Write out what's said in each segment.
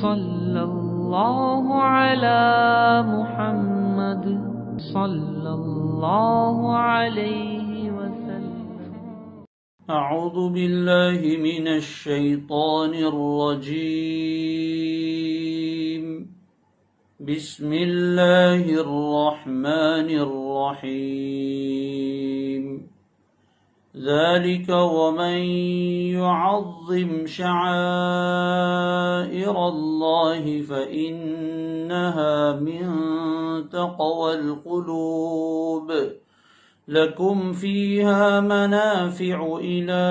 صلى الله على محمد صلى الله عليه وسلم. أعوذ بالله من الشيطان الرجيم. بسم الله الرحمن الرحيم. ذلك ومن يعظم شعائر الله فإنها من تقوى القلوب. لكم فيها منافع إلى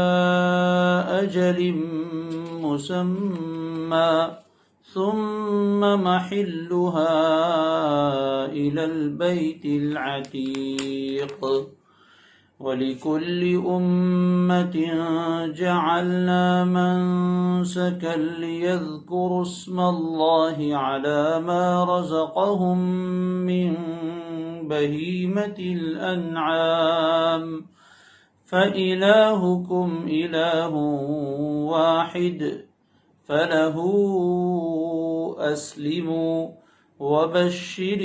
أجل مسمى ثم محلها إلى البيت العتيق. ولكل أمة جعلنا منسكا ليذكروا اسم الله على ما رزقهم من بهيمة الأنعام فإلهكم إله واحد فله أسلموا وبشر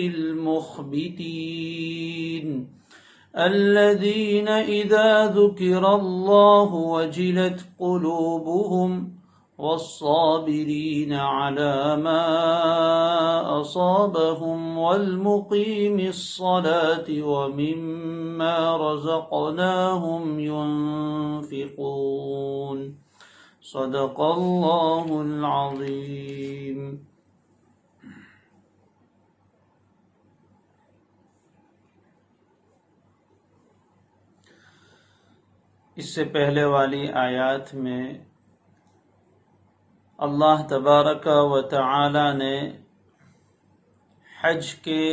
المخبتين الذين إذا ذكر الله وجلت قلوبهم والصابرين على ما أصابهم والمقيم الصلاة ومما رزقناهم ينفقون. صدق الله العظيم. اس سے پہلے والی آیات میں اللہ تبارک و تعالی نے حج کے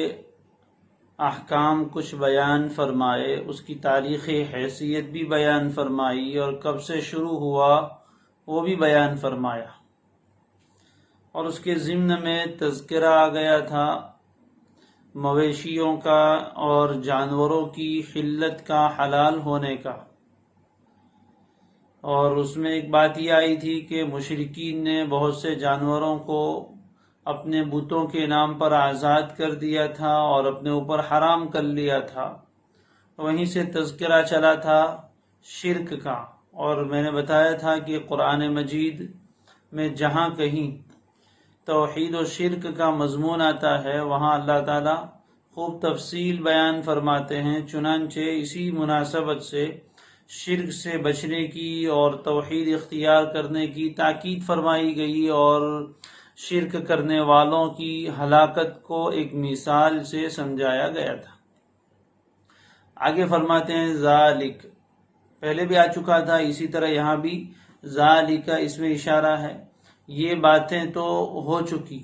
احکام کچھ بیان فرمائے، اس کی تاریخی حیثیت بھی بیان فرمائی اور کب سے شروع ہوا وہ بھی بیان فرمایا، اور اس کے ضمن میں تذکرہ آ گیا تھا مویشیوں کا اور جانوروں کی حلت کا، حلال ہونے کا، اور اس میں ایک بات یہ آئی تھی کہ مشرکین نے بہت سے جانوروں کو اپنے بتوں کے نام پر آزاد کر دیا تھا اور اپنے اوپر حرام کر لیا تھا. وہیں سے تذکرہ چلا تھا شرک کا، اور میں نے بتایا تھا کہ قرآن مجید میں جہاں کہیں توحید و شرک کا مضمون آتا ہے وہاں اللہ تعالیٰ خوب تفصیل بیان فرماتے ہیں. چنانچہ اسی مناسبت سے شرک سے بچنے کی اور توحید اختیار کرنے کی تاکید فرمائی گئی، اور شرک کرنے والوں کی ہلاکت کو ایک مثال سے سمجھایا گیا تھا. آگے فرماتے ہیں ذالک، پہلے بھی آ چکا تھا، اسی طرح یہاں بھی ذالک اس میں اشارہ ہے، یہ باتیں تو ہو چکی،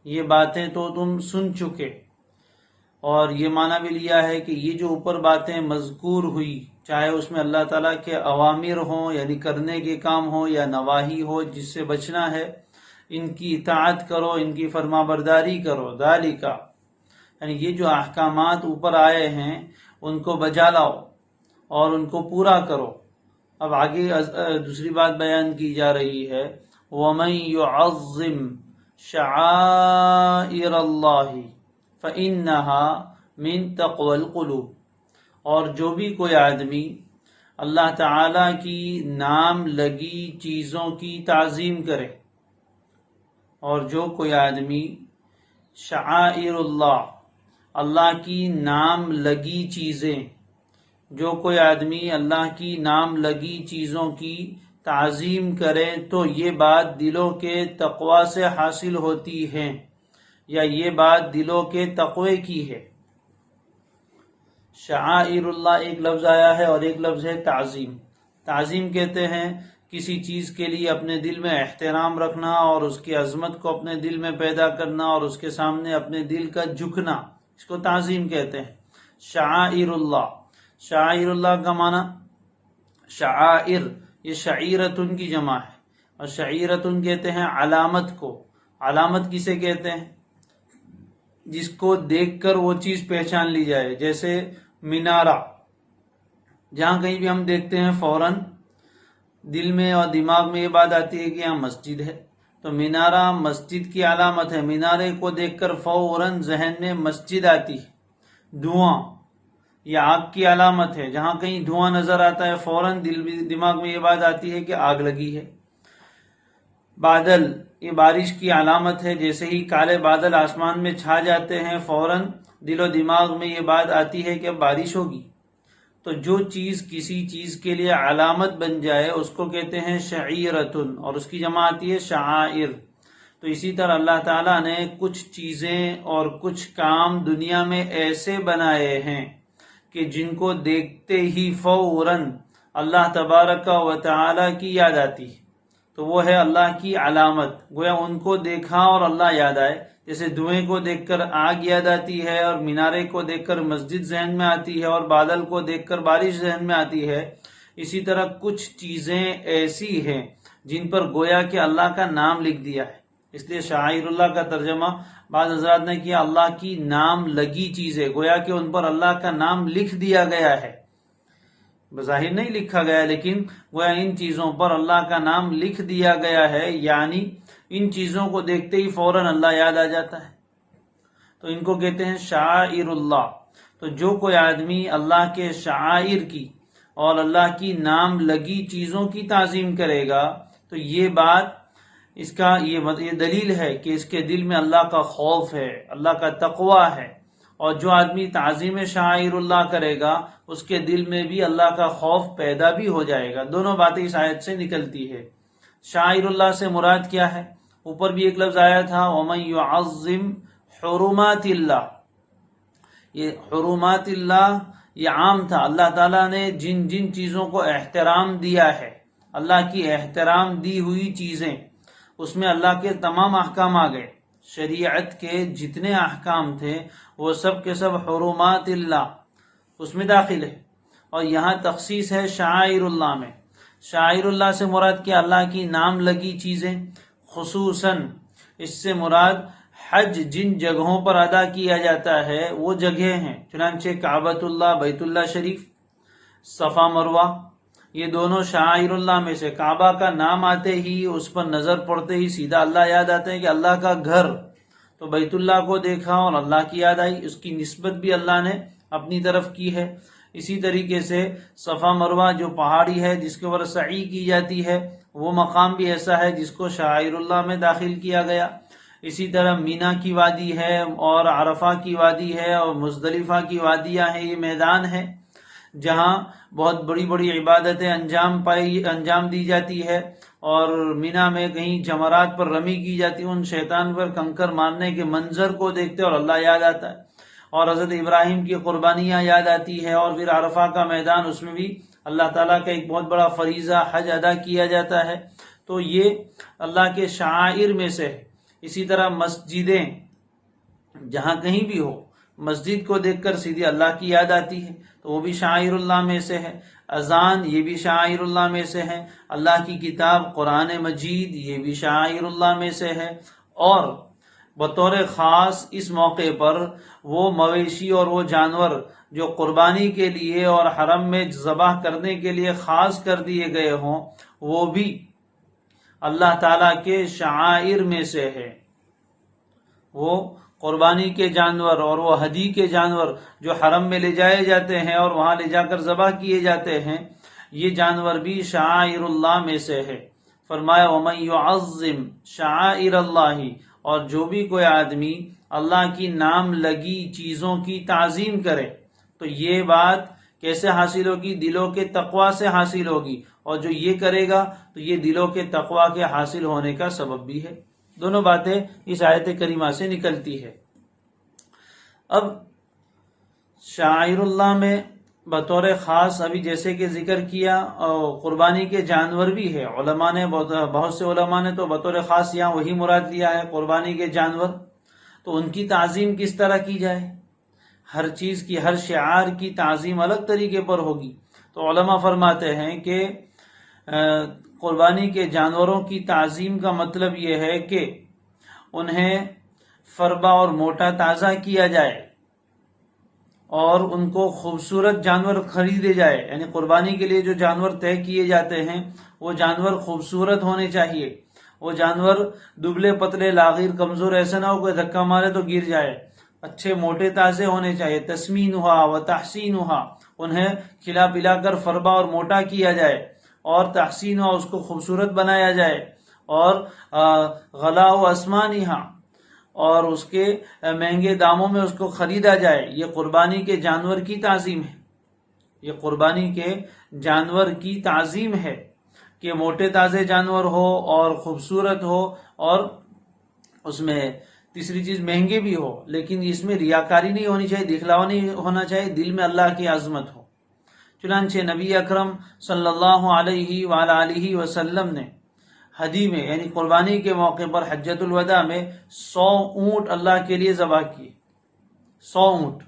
یہ باتیں تو تم سن چکے. اور یہ معنی بھی لیا ہے کہ یہ جو اوپر باتیں مذکور ہوئی، چاہے اس میں اللہ تعالیٰ کے اوامر ہوں یعنی کرنے کے کام ہوں یا نواہی ہو جس سے بچنا ہے، ان کی اطاعت کرو، ان کی فرما برداری کرو. ذالک یعنی یہ جو احکامات اوپر آئے ہیں ان کو بجا لاؤ اور ان کو پورا کرو. اب آگے دوسری بات بیان کی جا رہی ہے، وَمَن يُعَظِّمْ شَعَائِرَ اللَّهِ فَإِنَّهَا مِن تَقْوَى الْقُلُوبِ. اور جو بھی کوئی آدمی اللہ تعالی کی نام لگی چیزوں کی تعظیم کرے، اور جو کوئی آدمی شعائر اللہ، اللہ کی نام لگی چیزیں، جو کوئی آدمی اللہ کی نام لگی چیزوں کی تعظیم کرے تو یہ بات دلوں کے تقوی سے حاصل ہوتی ہے، یا یہ بات دلوں کے تقوی کی ہے. شعائر اللہ ایک لفظ آیا ہے اور ایک لفظ ہے تعظیم. تعظیم کہتے ہیں کسی چیز کے لیے اپنے دل میں احترام رکھنا اور اس کی عظمت کو اپنے دل میں پیدا کرنا اور اس کے سامنے اپنے دل کا جھکنا، اس کو تعظیم کہتے ہیں. شعائر اللہ، شعائر اللہ کا معنی شعائر، یہ شعیرتن کی جمع ہے، اور شعیرتن کہتے ہیں علامت کو. علامت کسے کہتے ہیں؟ جس کو دیکھ کر وہ چیز پہچان لی جائے، جیسے مینارہ، جہاں کہیں بھی ہم دیکھتے ہیں فوراً دل میں اور دماغ میں یہ بات آتی ہے کہ یہاں مسجد ہے. تو مینارہ مسجد کی علامت ہے. مینارے کو دیکھ کر فوراً ذہن میں مسجد آتی ہے. دھواں یہ آگ کی علامت ہے. جہاں کہیں دھواں نظر آتا ہے فوراً دماغ میں یہ بات آتی ہے کہ آگ لگی ہے. بادل یہ بارش کی علامت ہے. جیسے ہی کالے بادل آسمان میں چھا جاتے ہیں فوراً دل و دماغ میں یہ بات آتی ہے کہ اب بارش ہوگی. تو جو چیز کسی چیز کے لیے علامت بن جائے اس کو کہتے ہیں شعیرتن، اور اس کی جمع آتی ہے شعائر. تو اسی طرح اللہ تعالیٰ نے کچھ چیزیں اور کچھ کام دنیا میں ایسے بنائے ہیں کہ جن کو دیکھتے ہی فوراً اللہ تبارک و تعالیٰ کی یاد آتی ہے. تو وہ ہے اللہ کی علامت. گویا ان کو دیکھا اور اللہ یاد آئے. جیسے دھوئیں کو دیکھ کر آگ یاد آتی ہے، اور مینارے کو دیکھ کر مسجد ذہن میں آتی ہے، اور بادل کو دیکھ کر بارش ذہن میں آتی ہے. اسی طرح کچھ چیزیں ایسی ہیں جن پر گویا کہ اللہ کا نام لکھ دیا ہے. اس لیے شاعر اللہ کا ترجمہ بعض حضرات نے کیا اللہ کی نام لگی چیزیں، گویا کہ ان پر اللہ کا نام لکھ دیا گیا ہے. بظاہر نہیں لکھا گیا لیکن گویا ان چیزوں پر اللہ کا نام لکھ دیا گیا ہے، یعنی ان چیزوں کو دیکھتے ہی فوراً اللہ یاد آ جاتا ہے. تو ان کو کہتے ہیں شعائر اللہ. تو جو کوئی آدمی اللہ کے شعائر کی اور اللہ کی نام لگی چیزوں کی تعظیم کرے گا تو یہ بات اس کا یہ دلیل ہے کہ اس کے دل میں اللہ کا خوف ہے، اللہ کا تقوی ہے. اور جو آدمی تعظیم شعائر اللہ کرے گا اس کے دل میں بھی اللہ کا خوف پیدا بھی ہو جائے گا. دونوں باتیں اس آیت سے نکلتی ہے. شعائر اللہ سے مراد کیا ہے؟ اوپر بھی ایک لفظ آیا تھا وَمَن يُعَظِّمْ حُرُمَاتِ اللَّهِ. یہ حرمات اللہ یہ عام تھا. اللہ تعالیٰ نے جن جن چیزوں کو احترام دیا ہے، اللہ کی احترام دی ہوئی چیزیں، اس میں اللہ کے تمام احکام آ گئے. شریعت کے جتنے احکام تھے وہ سب کے سب حرمات اللہ اس میں داخل ہے. اور یہاں تخصیص ہے شعائر اللہ میں. شعائر اللہ سے مراد کیا؟ اللہ کی نام لگی چیزیں. خصوصاً اس سے مراد حج جن جگہوں پر ادا کیا جاتا ہے وہ جگہیں ہیں. چنانچہ کعبۃ اللہ، بیت اللہ شریف، صفا مروہ، یہ دونوں شعائر اللہ میں سے. کعبہ کا نام آتے ہی، اس پر نظر پڑتے ہی سیدھا اللہ یاد آتے ہیں کہ اللہ کا گھر. تو بیت اللہ کو دیکھا اور اللہ کی یاد آئی، اس کی نسبت بھی اللہ نے اپنی طرف کی ہے. اسی طریقے سے صفا مروہ جو پہاڑی ہے جس کے اوپر سعی کی جاتی ہے، وہ مقام بھی ایسا ہے جس کو شعائر اللہ میں داخل کیا گیا. اسی طرح مینا کی وادی ہے، اور عرفہ کی وادی ہے، اور مزدلفہ کی وادیاں ہیں. یہ میدان ہے جہاں بہت بڑی بڑی عبادتیں انجام دی جاتی ہے. اور مینا میں کہیں جمرات پر رمی کی جاتی ہے. ان شیطان پر کنکر مارنے کے منظر کو دیکھتے اور اللہ یاد آتا ہے، اور حضرت ابراہیم کی قربانیاں یاد آتی ہے. اور پھر عرفہ کا میدان، اس میں بھی اللہ تعالیٰ کا ایک بہت بڑا فریضہ حج ادا کیا جاتا ہے. تو یہ اللہ کے شعائر میں سے ہے. اسی طرح مسجدیں جہاں کہیں بھی ہو، مسجد کو دیکھ کر سیدھی اللہ کی یاد آتی ہے، تو وہ بھی شعائر اللہ میں سے ہے. اذان یہ بھی شعائر اللہ میں سے ہے. اللہ کی کتاب قرآن مجید یہ بھی شعائر اللہ میں سے ہے. اور بطور خاص اس موقع پر وہ مویشی اور وہ جانور جو قربانی کے لیے اور حرم میں ذبح کرنے کے لیے خاص کر دیے گئے ہوں، وہ بھی اللہ تعالیٰ کے شعائر میں سے ہے. وہ قربانی کے جانور اور وہ ہدی کے جانور جو حرم میں لے جائے جاتے ہیں اور وہاں لے جا کر ذبح کیے جاتے ہیں، یہ جانور بھی شعائر اللہ میں سے ہے. فرمایا وَمَن يُعَظِّمْ شَعَائِرَ اللَّهِ. اور جو بھی کوئی آدمی اللہ کی نام لگی چیزوں کی تعظیم کرے تو یہ بات کیسے حاصل ہوگی؟ دلوں کے تقوی سے حاصل ہوگی. اور جو یہ کرے گا تو یہ دلوں کے تقوی کے حاصل ہونے کا سبب بھی ہے. دونوں باتیں اس آیت کریمہ سے نکلتی ہے. اب شعائر اللہ میں بطور خاص ابھی جیسے کہ ذکر کیا قربانی کے جانور بھی ہے. علماء نے بہت سے علماء نے تو بطور خاص یہاں وہی مراد لیا ہے قربانی کے جانور. تو ان کی تعظیم کس طرح کی جائے؟ ہر چیز کی، ہر شعار کی تعظیم الگ طریقے پر ہوگی. تو علماء فرماتے ہیں کہ قربانی کے جانوروں کی تعظیم کا مطلب یہ ہے کہ انہیں فربا اور موٹا تازہ کیا جائے اور ان کو خوبصورت جانور خریدے جائے. یعنی قربانی کے لیے جو جانور طے کیے جاتے ہیں وہ جانور خوبصورت ہونے چاہیے. وہ جانور دبلے پتلے لاغیر کمزور ایسا نہ ہو کوئی دھکا مارے تو گر جائے، اچھے موٹے تازے ہونے چاہیے. تسمینھا و تحسینھا، انہیں کھلا پلا کر فربا اور موٹا کیا جائے، اور تحسینھا، اس کو خوبصورت بنایا جائے، اور غلا و اسمانھا، اور اس کے مہنگے داموں میں اس کو خریدا جائے. یہ قربانی کے جانور کی تعظیم ہے، یہ قربانی کے جانور کی تعظیم ہے کہ موٹے تازے جانور ہو اور خوبصورت ہو، اور اس میں تیسری چیز مہنگے بھی ہو، لیکن اس میں ریاکاری نہیں ہونی چاہیے، دکھلاوا نہیں ہونا چاہیے، دل میں اللہ کی عظمت ہو. چنانچہ نبی اکرم صلی اللہ علیہ وآلہ وسلم نے حدی میں یعنی قربانی کے موقع پر حجۃ الوداع میں 100 اونٹ اللہ کے لیے ذبح کیے. 100 اونٹ،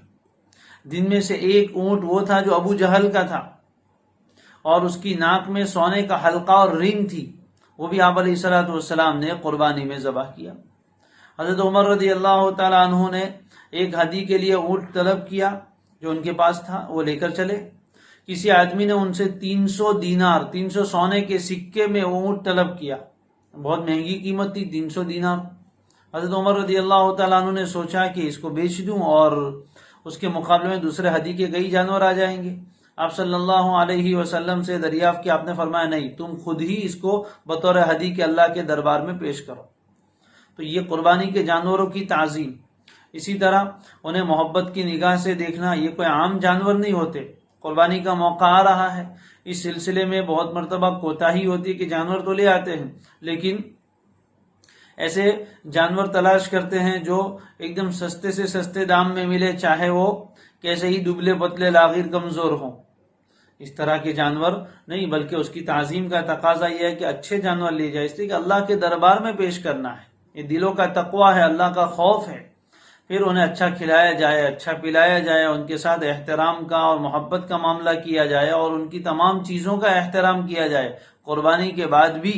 جن میں سے ایک اونٹ وہ تھا جو ابو جہل کا تھا، اور اس کی ناک میں سونے کا حلقہ اور رنگ تھی، وہ بھی آپ علیہ الصلوۃ والسلام نے قربانی میں ذبح کیا. حضرت عمر رضی اللہ تعالیٰ عنہ نے ایک حدی کے لیے اونٹ طلب کیا جو ان کے پاس تھا، وہ لے کر چلے. کسی آدمی نے ان سے 300 دینار، 300 سونے کے سکے میں اونٹ طلب کیا، بہت مہنگی قیمت تھی 300 دینار. حضرت عمر رضی اللہ تعالیٰ عنہ نے سوچا کہ اس کو بیچ دوں اور اس کے مقابلے میں دوسرے حدی کے کئی جانور آ جائیں گے. آپ صلی اللہ علیہ وسلم سے دریافت کیا، آپ نے فرمایا نہیں، تم خود ہی اس کو بطور حدی کے اللہ کے دربار میں پیش کرو. تو یہ قربانی کے جانوروں کی تعظیم. اسی طرح انہیں محبت کی نگاہ سے دیکھنا، یہ کوئی عام جانور نہیں ہوتے. قربانی کا موقع آ رہا ہے، اس سلسلے میں بہت مرتبہ کوتاہی ہوتی ہے کہ جانور تو لے آتے ہیں لیکن ایسے جانور تلاش کرتے ہیں جو ایک دم سستے سے سستے دام میں ملے، چاہے وہ کیسے ہی دبلے پتلے لاغیر کمزور ہوں. اس طرح کے جانور نہیں، بلکہ اس کی تعظیم کا تقاضا یہ ہے کہ اچھے جانور لے جائے، اس لیے کہ اللہ کے دربار میں پیش کرنا ہے. یہ دلوں کا تقویٰ ہے، اللہ کا خوف ہے. پھر انہیں اچھا کھلایا جائے، اچھا پلایا جائے، ان کے ساتھ احترام کا اور محبت کا معاملہ کیا جائے، اور ان کی تمام چیزوں کا احترام کیا جائے. قربانی کے بعد بھی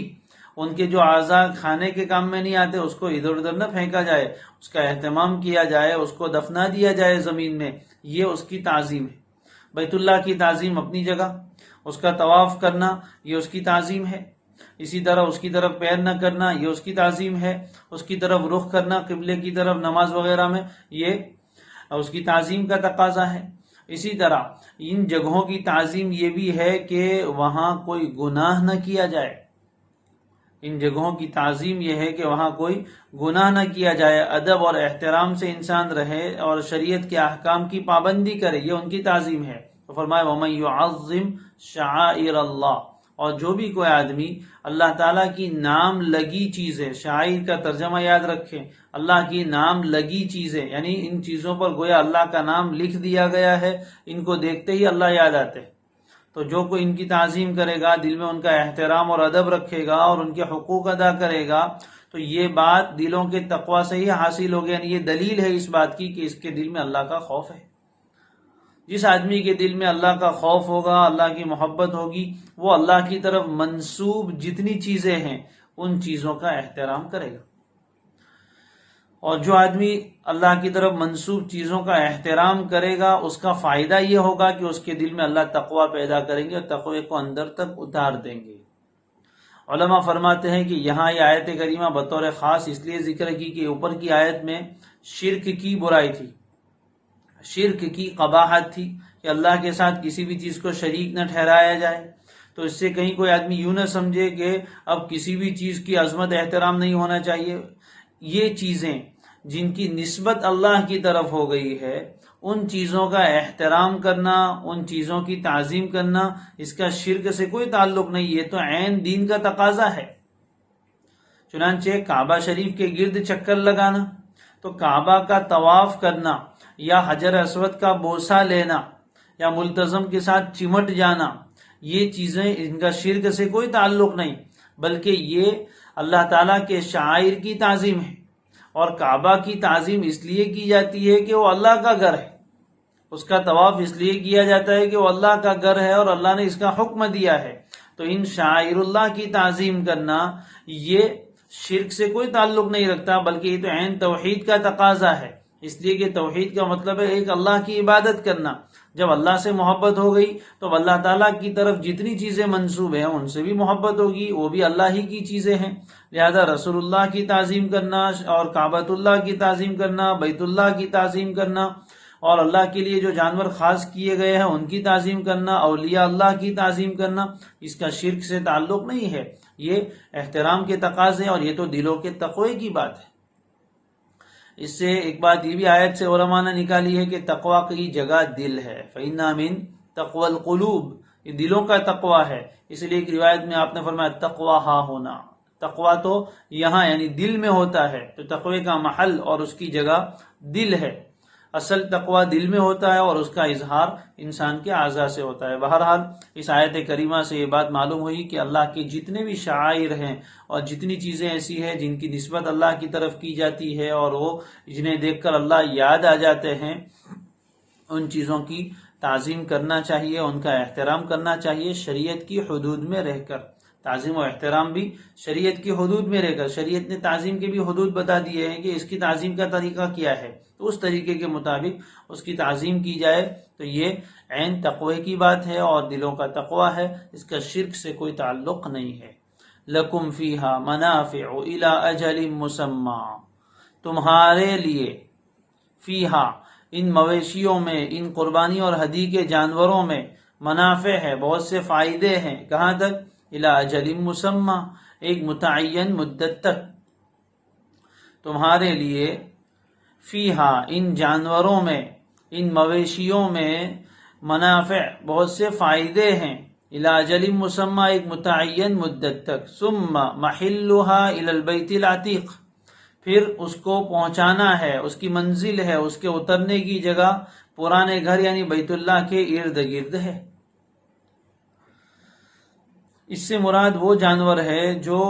ان کے جو اعضاء کھانے کے کام میں نہیں آتے اس کو ادھر ادھر نہ پھینکا جائے، اس کا اہتمام کیا جائے، اس کو دفنا دیا جائے زمین میں. یہ اس کی تعظیم ہے. بیت اللہ کی تعظیم اپنی جگہ، اس کا طواف کرنا یہ اس کی تعظیم ہے. اسی طرح اس کی طرف پیر نہ کرنا یہ اس کی تعظیم ہے. اس کی طرف رخ کرنا قبلے کی طرف نماز وغیرہ میں یہ اس کی تعظیم کا تقاضا ہے. اسی طرح ان جگہوں کی تعظیم یہ بھی ہے کہ وہاں کوئی گناہ نہ کیا جائے. ان جگہوں کی تعظیم یہ ہے کہ وہاں کوئی گناہ نہ کیا جائے، ادب اور احترام سے انسان رہے اور شریعت کے احکام کی پابندی کرے، یہ ان کی تعظیم ہے. تو فرمایا وَمَن يُعَظِّمْ شَعَائِرَ اللَّهِ، اور جو بھی کوئی آدمی اللہ تعالیٰ کی نام لگی چیزیں، شاعر کا ترجمہ یاد رکھیں، اللہ کی نام لگی چیزیں یعنی ان چیزوں پر گویا اللہ کا نام لکھ دیا گیا ہے، ان کو دیکھتے ہی اللہ یاد آتے. تو جو کوئی ان کی تعظیم کرے گا، دل میں ان کا احترام اور ادب رکھے گا اور ان کے حقوق ادا کرے گا، تو یہ بات دلوں کے تقویٰ سے ہی حاصل ہوگی. یعنی یہ دلیل ہے اس بات کی کہ اس کے دل میں اللہ کا خوف ہے. جس آدمی کے دل میں اللہ کا خوف ہوگا، اللہ کی محبت ہوگی، وہ اللہ کی طرف منسوب جتنی چیزیں ہیں ان چیزوں کا احترام کرے گا. اور جو آدمی اللہ کی طرف منسوب چیزوں کا احترام کرے گا اس کا فائدہ یہ ہوگا کہ اس کے دل میں اللہ تقویٰ پیدا کریں گے اور تقوی کو اندر تک اتار دیں گے. علماء فرماتے ہیں کہ یہاں یہ آیت کریمہ بطور خاص اس لیے ذکر کی کہ اوپر کی آیت میں شرک کی برائی تھی، شرک کی قباحت تھی کہ اللہ کے ساتھ کسی بھی چیز کو شریک نہ ٹھہرایا جائے. تو اس سے کہیں کوئی آدمی یوں نہ سمجھے کہ اب کسی بھی چیز کی عظمت احترام نہیں ہونا چاہیے. یہ چیزیں جن کی نسبت اللہ کی طرف ہو گئی ہے ان چیزوں کا احترام کرنا، ان چیزوں کی تعظیم کرنا، اس کا شرک سے کوئی تعلق نہیں، یہ تو عین دین کا تقاضا ہے. چنانچہ کعبہ شریف کے گرد چکر لگانا، تو کعبہ کا طواف کرنا یا حجر اسود کا بوسہ لینا یا ملتزم کے ساتھ چمٹ جانا، یہ چیزیں ان کا شرک سے کوئی تعلق نہیں، بلکہ یہ اللہ تعالیٰ کے شعائر کی تعظیم ہے. اور کعبہ کی تعظیم اس لیے کی جاتی ہے کہ وہ اللہ کا گھر ہے، اس کا طواف اس لیے کیا جاتا ہے کہ وہ اللہ کا گھر ہے اور اللہ نے اس کا حکم دیا ہے. تو ان شعائر اللہ کی تعظیم کرنا یہ شرک سے کوئی تعلق نہیں رکھتا، بلکہ یہ تو عین توحید کا تقاضا ہے. اس لیے کہ توحید کا مطلب ہے ایک اللہ کی عبادت کرنا. جب اللہ سے محبت ہو گئی تو اللہ تعالیٰ کی طرف جتنی چیزیں منسوب ہیں ان سے بھی محبت ہوگی، وہ بھی اللہ ہی کی چیزیں ہیں. لہذا رسول اللہ کی تعظیم کرنا اور کعبۃ اللہ کی تعظیم کرنا، بیت اللہ کی تعظیم کرنا، اور اللہ کے لیے جو جانور خاص کیے گئے ہیں ان کی تعظیم کرنا، اولیاء اللہ کی تعظیم کرنا، اس کا شرک سے تعلق نہیں ہے. یہ احترام کے تقاضے اور یہ تو دلوں کے تقوی کی بات ہے. اس سے ایک بات یہ بھی آیت سے علماء نے نکالی ہے کہ تقوی کی جگہ دل ہے. فَإِنَّ مِن تَقْوَى الْقُلُوبِ، یہ دلوں کا تقوی ہے. اس لیے ایک روایت میں آپ نے فرمایا تقوی ہا ہونا، تقوی تو یہاں یعنی دل میں ہوتا ہے. تو تقوی کا محل اور اس کی جگہ دل ہے. اصل تقوی دل میں ہوتا ہے اور اس کا اظہار انسان کے اعضاء سے ہوتا ہے. بہرحال اس آیت کریمہ سے یہ بات معلوم ہوئی کہ اللہ کے جتنے بھی شعائر ہیں اور جتنی چیزیں ایسی ہیں جن کی نسبت اللہ کی طرف کی جاتی ہے اور وہ جنہیں دیکھ کر اللہ یاد آ جاتے ہیں، ان چیزوں کی تعظیم کرنا چاہیے، ان کا احترام کرنا چاہیے شریعت کی حدود میں رہ کر. تعظیم و احترام بھی شریعت کی حدود میں رہ کر. شریعت نے تعظیم کے بھی حدود بتا دیے ہیں کہ اس کی تعظیم کا طریقہ کیا ہے، تو اس طریقے کے مطابق اس کی تعظیم کی جائے. تو یہ عین تقوی کی بات ہے اور دلوں کا تقوی ہے، اس کا شرک سے کوئی تعلق نہیں ہے. لَكُمْ فِيهَا مَنَافِعُ إِلَىٰ أَجَلٍ مُّسَمًّى، تمہارے لیے فیہا ان مویشیوں میں، ان قربانی اور ہدی کے جانوروں میں منافع ہے، بہت سے فائدے ہیں. کہاں تک؟ الی اجل مسمى، ایک متعین مدت تک. تمہارے لیے فیہا ان جانوروں میں، ان مویشیوں میں منافع بہت سے فائدے ہیں. الی اجل مسمى، ایک متعین مدت تک. ثم محلها الی البیت العتیق، پھر اس کو پہنچانا ہے، اس کی منزل ہے، اس کے اترنے کی جگہ پرانے گھر یعنی بیت اللہ کے ارد گرد ہے. اس سے مراد وہ جانور ہے جو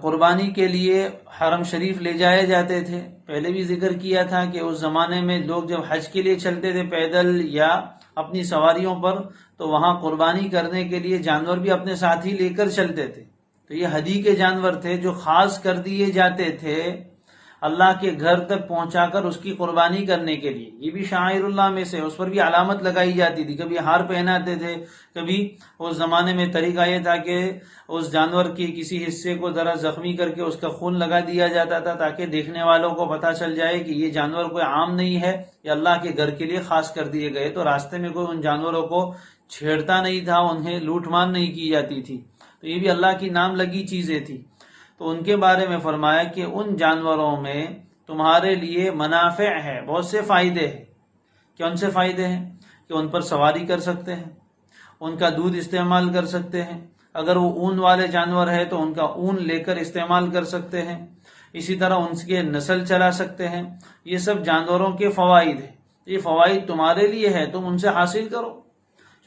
قربانی کے لیے حرم شریف لے جائے جاتے تھے. پہلے بھی ذکر کیا تھا کہ اس زمانے میں لوگ جب حج کے لیے چلتے تھے پیدل یا اپنی سواریوں پر، تو وہاں قربانی کرنے کے لیے جانور بھی اپنے ساتھ ہی لے کر چلتے تھے. تو یہ ہدی کے جانور تھے جو خاص کر دیے جاتے تھے اللہ کے گھر تک پہنچا کر اس کی قربانی کرنے کے لیے. یہ بھی شعائر اللہ میں سے، اس پر بھی علامت لگائی جاتی تھی. کبھی ہار پہناتے تھے، کبھی اس زمانے میں طریقہ یہ تھا کہ اس جانور کے کسی حصے کو ذرا زخمی کر کے اس کا خون لگا دیا جاتا تھا تاکہ دیکھنے والوں کو پتہ چل جائے کہ یہ جانور کوئی عام نہیں ہے، یہ اللہ کے گھر کے لیے خاص کر دیے گئے. تو راستے میں کوئی ان جانوروں کو چھیڑتا نہیں تھا، انہیں لوٹ مار نہیں کی جاتی تھی. تو یہ بھی اللہ کی نام لگی چیزیں تھی. تو ان کے بارے میں فرمایا کہ ان جانوروں میں تمہارے لیے منافع ہے، بہت سے فائدے ہیں. کون سے فائدے ہیں؟ کہ ان پر سواری کر سکتے ہیں، ان کا دودھ استعمال کر سکتے ہیں. اگر وہ اون والے جانور ہے تو ان کا اون لے کر استعمال کر سکتے ہیں. اسی طرح ان کے نسل چلا سکتے ہیں. یہ سب جانوروں کے فوائد ہیں. یہ فوائد تمہارے لیے ہے، تم ان سے حاصل کرو.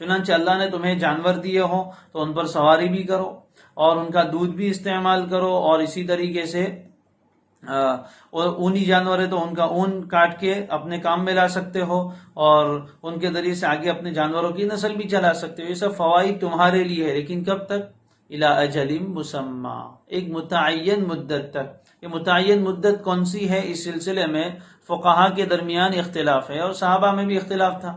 چنانچہ اللہ نے تمہیں جانور دیے ہوں تو ان پر سواری بھی کرو اور ان کا دودھ بھی استعمال کرو. اور اسی طریقے سے اور اونی جانور ہے تو ان کا اون کاٹ کے اپنے کام میں لا سکتے ہو اور ان کے ذریعے سے آگے اپنے جانوروں کی نسل بھی چلا سکتے ہو. یہ سب فوائد تمہارے لیے ہے، لیکن کب تک؟ الی اجل مسمى، ایک متعین مدت تک. یہ متعین مدت کون سی ہے؟ اس سلسلے میں فقہا کے درمیان اختلاف ہے اور صحابہ میں بھی اختلاف تھا.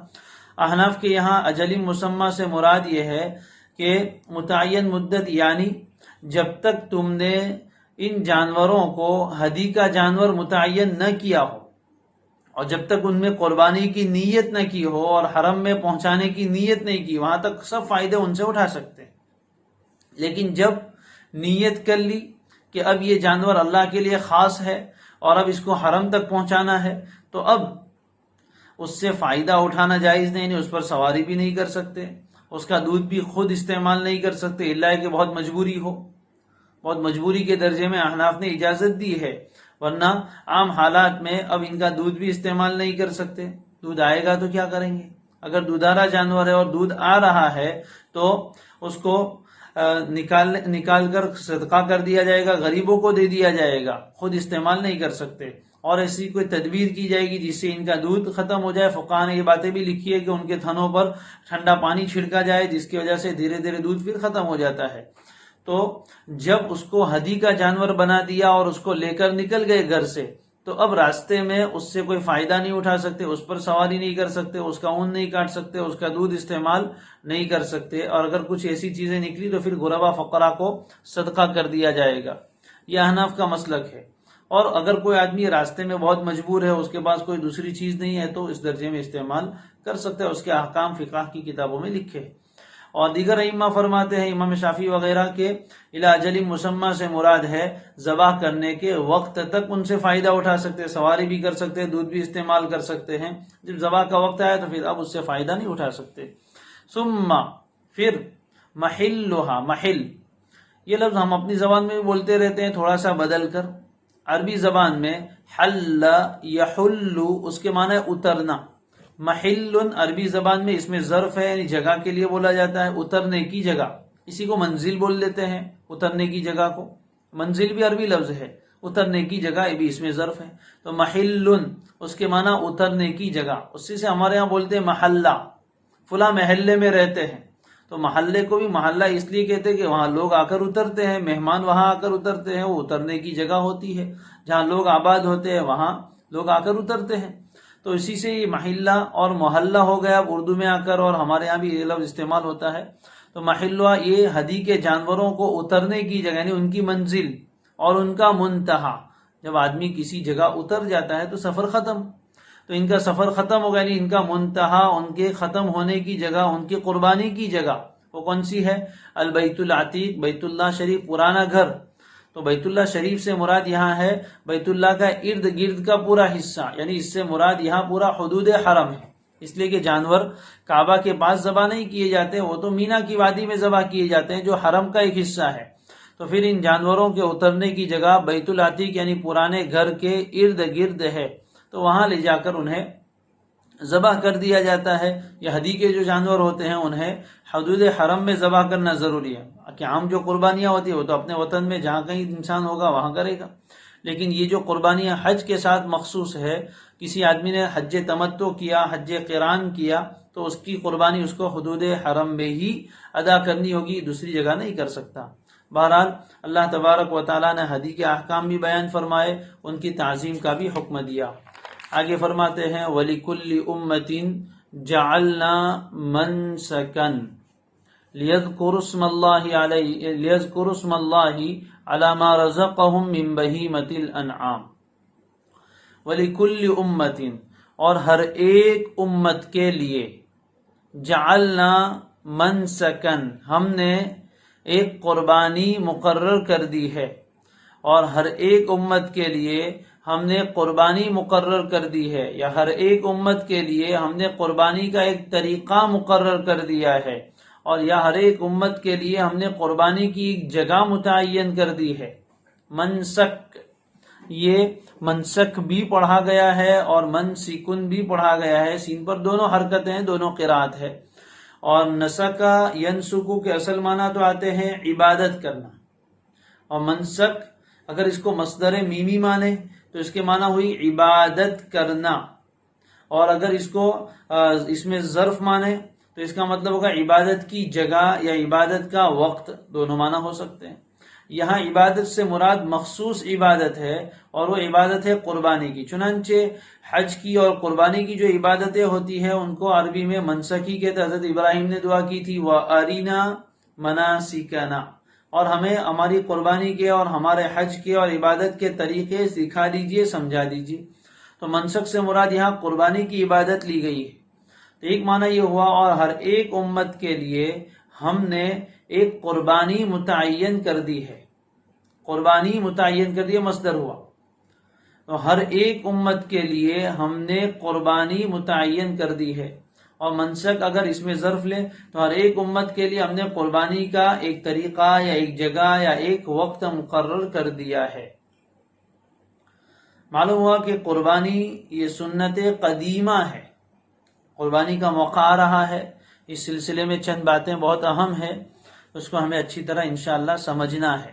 احناف کے یہاں اجل مسمى سے مراد یہ ہے کہ متعین مدت یعنی جب تک تم نے ان جانوروں کو ہدی کا جانور متعین نہ کیا ہو اور جب تک ان میں قربانی کی نیت نہ کی ہو اور حرم میں پہنچانے کی نیت نہیں کی، وہاں تک سب فائدے ان سے اٹھا سکتے ہیں. لیکن جب نیت کر لی کہ اب یہ جانور اللہ کے لیے خاص ہے اور اب اس کو حرم تک پہنچانا ہے، تو اب اس سے فائدہ اٹھانا جائز نہیں، اس پر سواری بھی نہیں کر سکتے، اس کا دودھ بھی خود استعمال نہیں کر سکتے، الا کہ بہت مجبوری ہو. بہت مجبوری کے درجے میں احناف نے اجازت دی ہے، ورنہ عام حالات میں اب ان کا دودھ بھی استعمال نہیں کر سکتے. دودھ آئے گا تو کیا کریں گے؟ اگر دودھارا جانور ہے اور دودھ آ رہا ہے تو اس کو نکال کر صدقہ کر دیا جائے گا، غریبوں کو دے دیا جائے گا، خود استعمال نہیں کر سکتے. اور ایسی کوئی تدبیر کی جائے گی جس سے ان کا دودھ ختم ہو جائے. فقہا نے یہ باتیں بھی لکھی ہے کہ ان کے تھنوں پر ٹھنڈا پانی چھڑکا جائے جس کی وجہ سے دھیرے دھیرے دودھ پھر ختم ہو جاتا ہے. تو جب اس کو ہدی کا جانور بنا دیا اور اس کو لے کر نکل گئے گھر سے، تو اب راستے میں اس سے کوئی فائدہ نہیں اٹھا سکتے، اس پر سواری نہیں کر سکتے، اس کا اون نہیں کاٹ سکتے، اس کا دودھ استعمال نہیں کر سکتے، اور اگر کچھ ایسی چیزیں نکلی تو پھر غربا فقراء کو صدقہ کر دیا جائے گا۔ یہ احناف کا مسلک ہے۔ اور اگر کوئی آدمی راستے میں بہت مجبور ہے، اس کے پاس کوئی دوسری چیز نہیں ہے، تو اس درجے میں استعمال کر سکتا ہے، اس کے احکام فقہ کی کتابوں میں لکھے۔ اور دیگر ائمہ فرماتے ہیں، امام شافعی وغیرہ کے الی اجل مسمى سے مراد ہے ذبح کرنے کے وقت تک ان سے فائدہ اٹھا سکتے، سواری بھی کر سکتے، دودھ بھی استعمال کر سکتے ہیں، جب ذبح کا وقت آیا تو پھر اب اس سے فائدہ نہیں اٹھا سکتے۔ ثم پھر محلھا، محل یہ لفظ ہم اپنی زبان میں بھی بولتے رہتے ہیں تھوڑا سا بدل کر، عربی زبان میں حل یحل اس کے معنی ہے اترنا، محل عربی زبان میں اس میں ظرف ہے، یعنی جگہ کے لیے بولا جاتا ہے، اترنے کی جگہ، اسی کو منزل بول لیتے ہیں، اترنے کی جگہ کو، منزل بھی عربی لفظ ہے، اترنے کی جگہ یہ بھی اس میں ظرف ہے، تو محل اس کے معنی اترنے کی جگہ، اسی سے ہمارے ہاں بولتے ہیں محلہ، فلاں محلے میں رہتے ہیں، تو محلے کو بھی محلہ اس لیے کہتے ہیں کہ وہاں لوگ آ کر اترتے ہیں، مہمان وہاں آ کر اترتے ہیں، وہ اترنے کی جگہ ہوتی ہے، جہاں لوگ آباد ہوتے ہیں وہاں لوگ آ کر اترتے ہیں، تو اسی سے یہ محلہ اور محلہ ہو گیا اب اردو میں آ کر، اور ہمارے یہاں بھی یہ لفظ استعمال ہوتا ہے۔ تو محلہ یہ ہدی کے جانوروں کو اترنے کی جگہ، یعنی ان کی منزل اور ان کا منتہا، جب آدمی کسی جگہ اتر جاتا ہے تو سفر ختم، تو ان کا سفر ختم ہو گیا، یعنی ان کا منتہا، ان کے ختم ہونے کی جگہ، ان کی قربانی کی جگہ وہ کون سی ہے؟ البیت العتیق، بیت اللہ شریف، پرانا گھر۔ تو بیت اللہ شریف سے مراد یہاں ہے بیت اللہ کا ارد گرد کا پورا حصہ، یعنی اس سے مراد یہاں پورا حدود حرم ہے، اس لیے کہ جانور کعبہ کے پاس ذبح نہیں کیے جاتے، وہ تو مینا کی وادی میں ذبح کیے جاتے ہیں جو حرم کا ایک حصہ ہے۔ تو پھر ان جانوروں کے اترنے کی جگہ بیت العتیق یعنی پرانے گھر کے ارد گرد ہے، تو وہاں لے جا کر انہیں ذبح کر دیا جاتا ہے۔ یہ ہدی کے جو جانور ہوتے ہیں انہیں حدود حرم میں ذبح کرنا ضروری ہے، کہ عام جو قربانیاں ہوتی ہیں وہ تو اپنے وطن میں جہاں کہیں انسان ہوگا وہاں کرے گا، لیکن یہ جو قربانیاں حج کے ساتھ مخصوص ہے، کسی آدمی نے حج تمتع کیا، حج قران کیا، تو اس کی قربانی اس کو حدود حرم میں ہی ادا کرنی ہوگی، دوسری جگہ نہیں کر سکتا۔ بہرحال اللہ تبارک و تعالیٰ نے ہدی کے احکام بھی بیان فرمائے، ان کی تعظیم کا بھی حکم دیا۔ آگے فرماتے ہیں وَلِكُلِّ أُمَّةٍ جَعَلْنَا مَنْسَكًا لِيَذْكُرُوا اسْمَ اللَّهِ عَلَى مَا رَزَقَهُم مِّن بَهِيمَةِ الْأَنْعَامِ۔ وَلِكُلِّ أُمَّةٍ اور ہر ایک امت کے لیے، جعلنا منسکن ہم نے ایک قربانی مقرر کر دی ہے، اور ہر ایک امت کے لیے ہم نے قربانی مقرر کر دی ہے، یا ہر ایک امت کے لیے ہم نے قربانی کا ایک طریقہ مقرر کر دیا ہے، اور یا ہر ایک امت کے لیے ہم نے قربانی کی ایک جگہ متعین کر دی ہے۔ منسک، یہ منسک بھی پڑھا گیا ہے اور منسکن بھی پڑھا گیا ہے، سین پر دونوں حرکتیں ہیں، دونوں قرات ہے۔ اور نسکا ینسکو کے اصل معنی تو آتے ہیں عبادت کرنا، اور منسک اگر اس کو مصدر میمی مانے تو اس کے معنی ہوئی عبادت کرنا، اور اگر اس کو اس میں ظرف مانے تو اس کا مطلب ہوگا عبادت کی جگہ یا عبادت کا وقت، دونوں معنی ہو سکتے ہیں۔ یہاں عبادت سے مراد مخصوص عبادت ہے، اور وہ عبادت ہے قربانی کی، چنانچہ حج کی اور قربانی کی جو عبادتیں ہوتی ہیں ان کو عربی میں منسکی کہتے ہیں۔ حضرت ابراہیم نے دعا کی تھی وَأَرِنَا مَنَاسِكَنَا، اور ہمیں ہماری قربانی کے اور ہمارے حج کے اور عبادت کے طریقے سکھا دیجئے، سمجھا دیجئے۔ تو منسک سے مراد یہاں قربانی کی عبادت لی گئی ہے۔ تو ایک معنی یہ ہوا اور ہر ایک امت کے لیے ہم نے ایک قربانی متعین کر دی ہے، قربانی متعین کر دی، مصدر ہوا۔ تو ہر ایک امت کے لیے ہم نے قربانی متعین کر دی ہے، اور منسک اگر اس میں ظرف لیں تو ہر ایک امت کے لیے ہم نے قربانی کا ایک طریقہ یا ایک جگہ یا ایک وقت مقرر کر دیا ہے۔ معلوم ہوا کہ قربانی یہ سنت قدیمہ ہے، قربانی کا موقع آ رہا ہے، اس سلسلے میں چند باتیں بہت اہم ہیں، اس کو ہمیں اچھی طرح انشاءاللہ سمجھنا ہے۔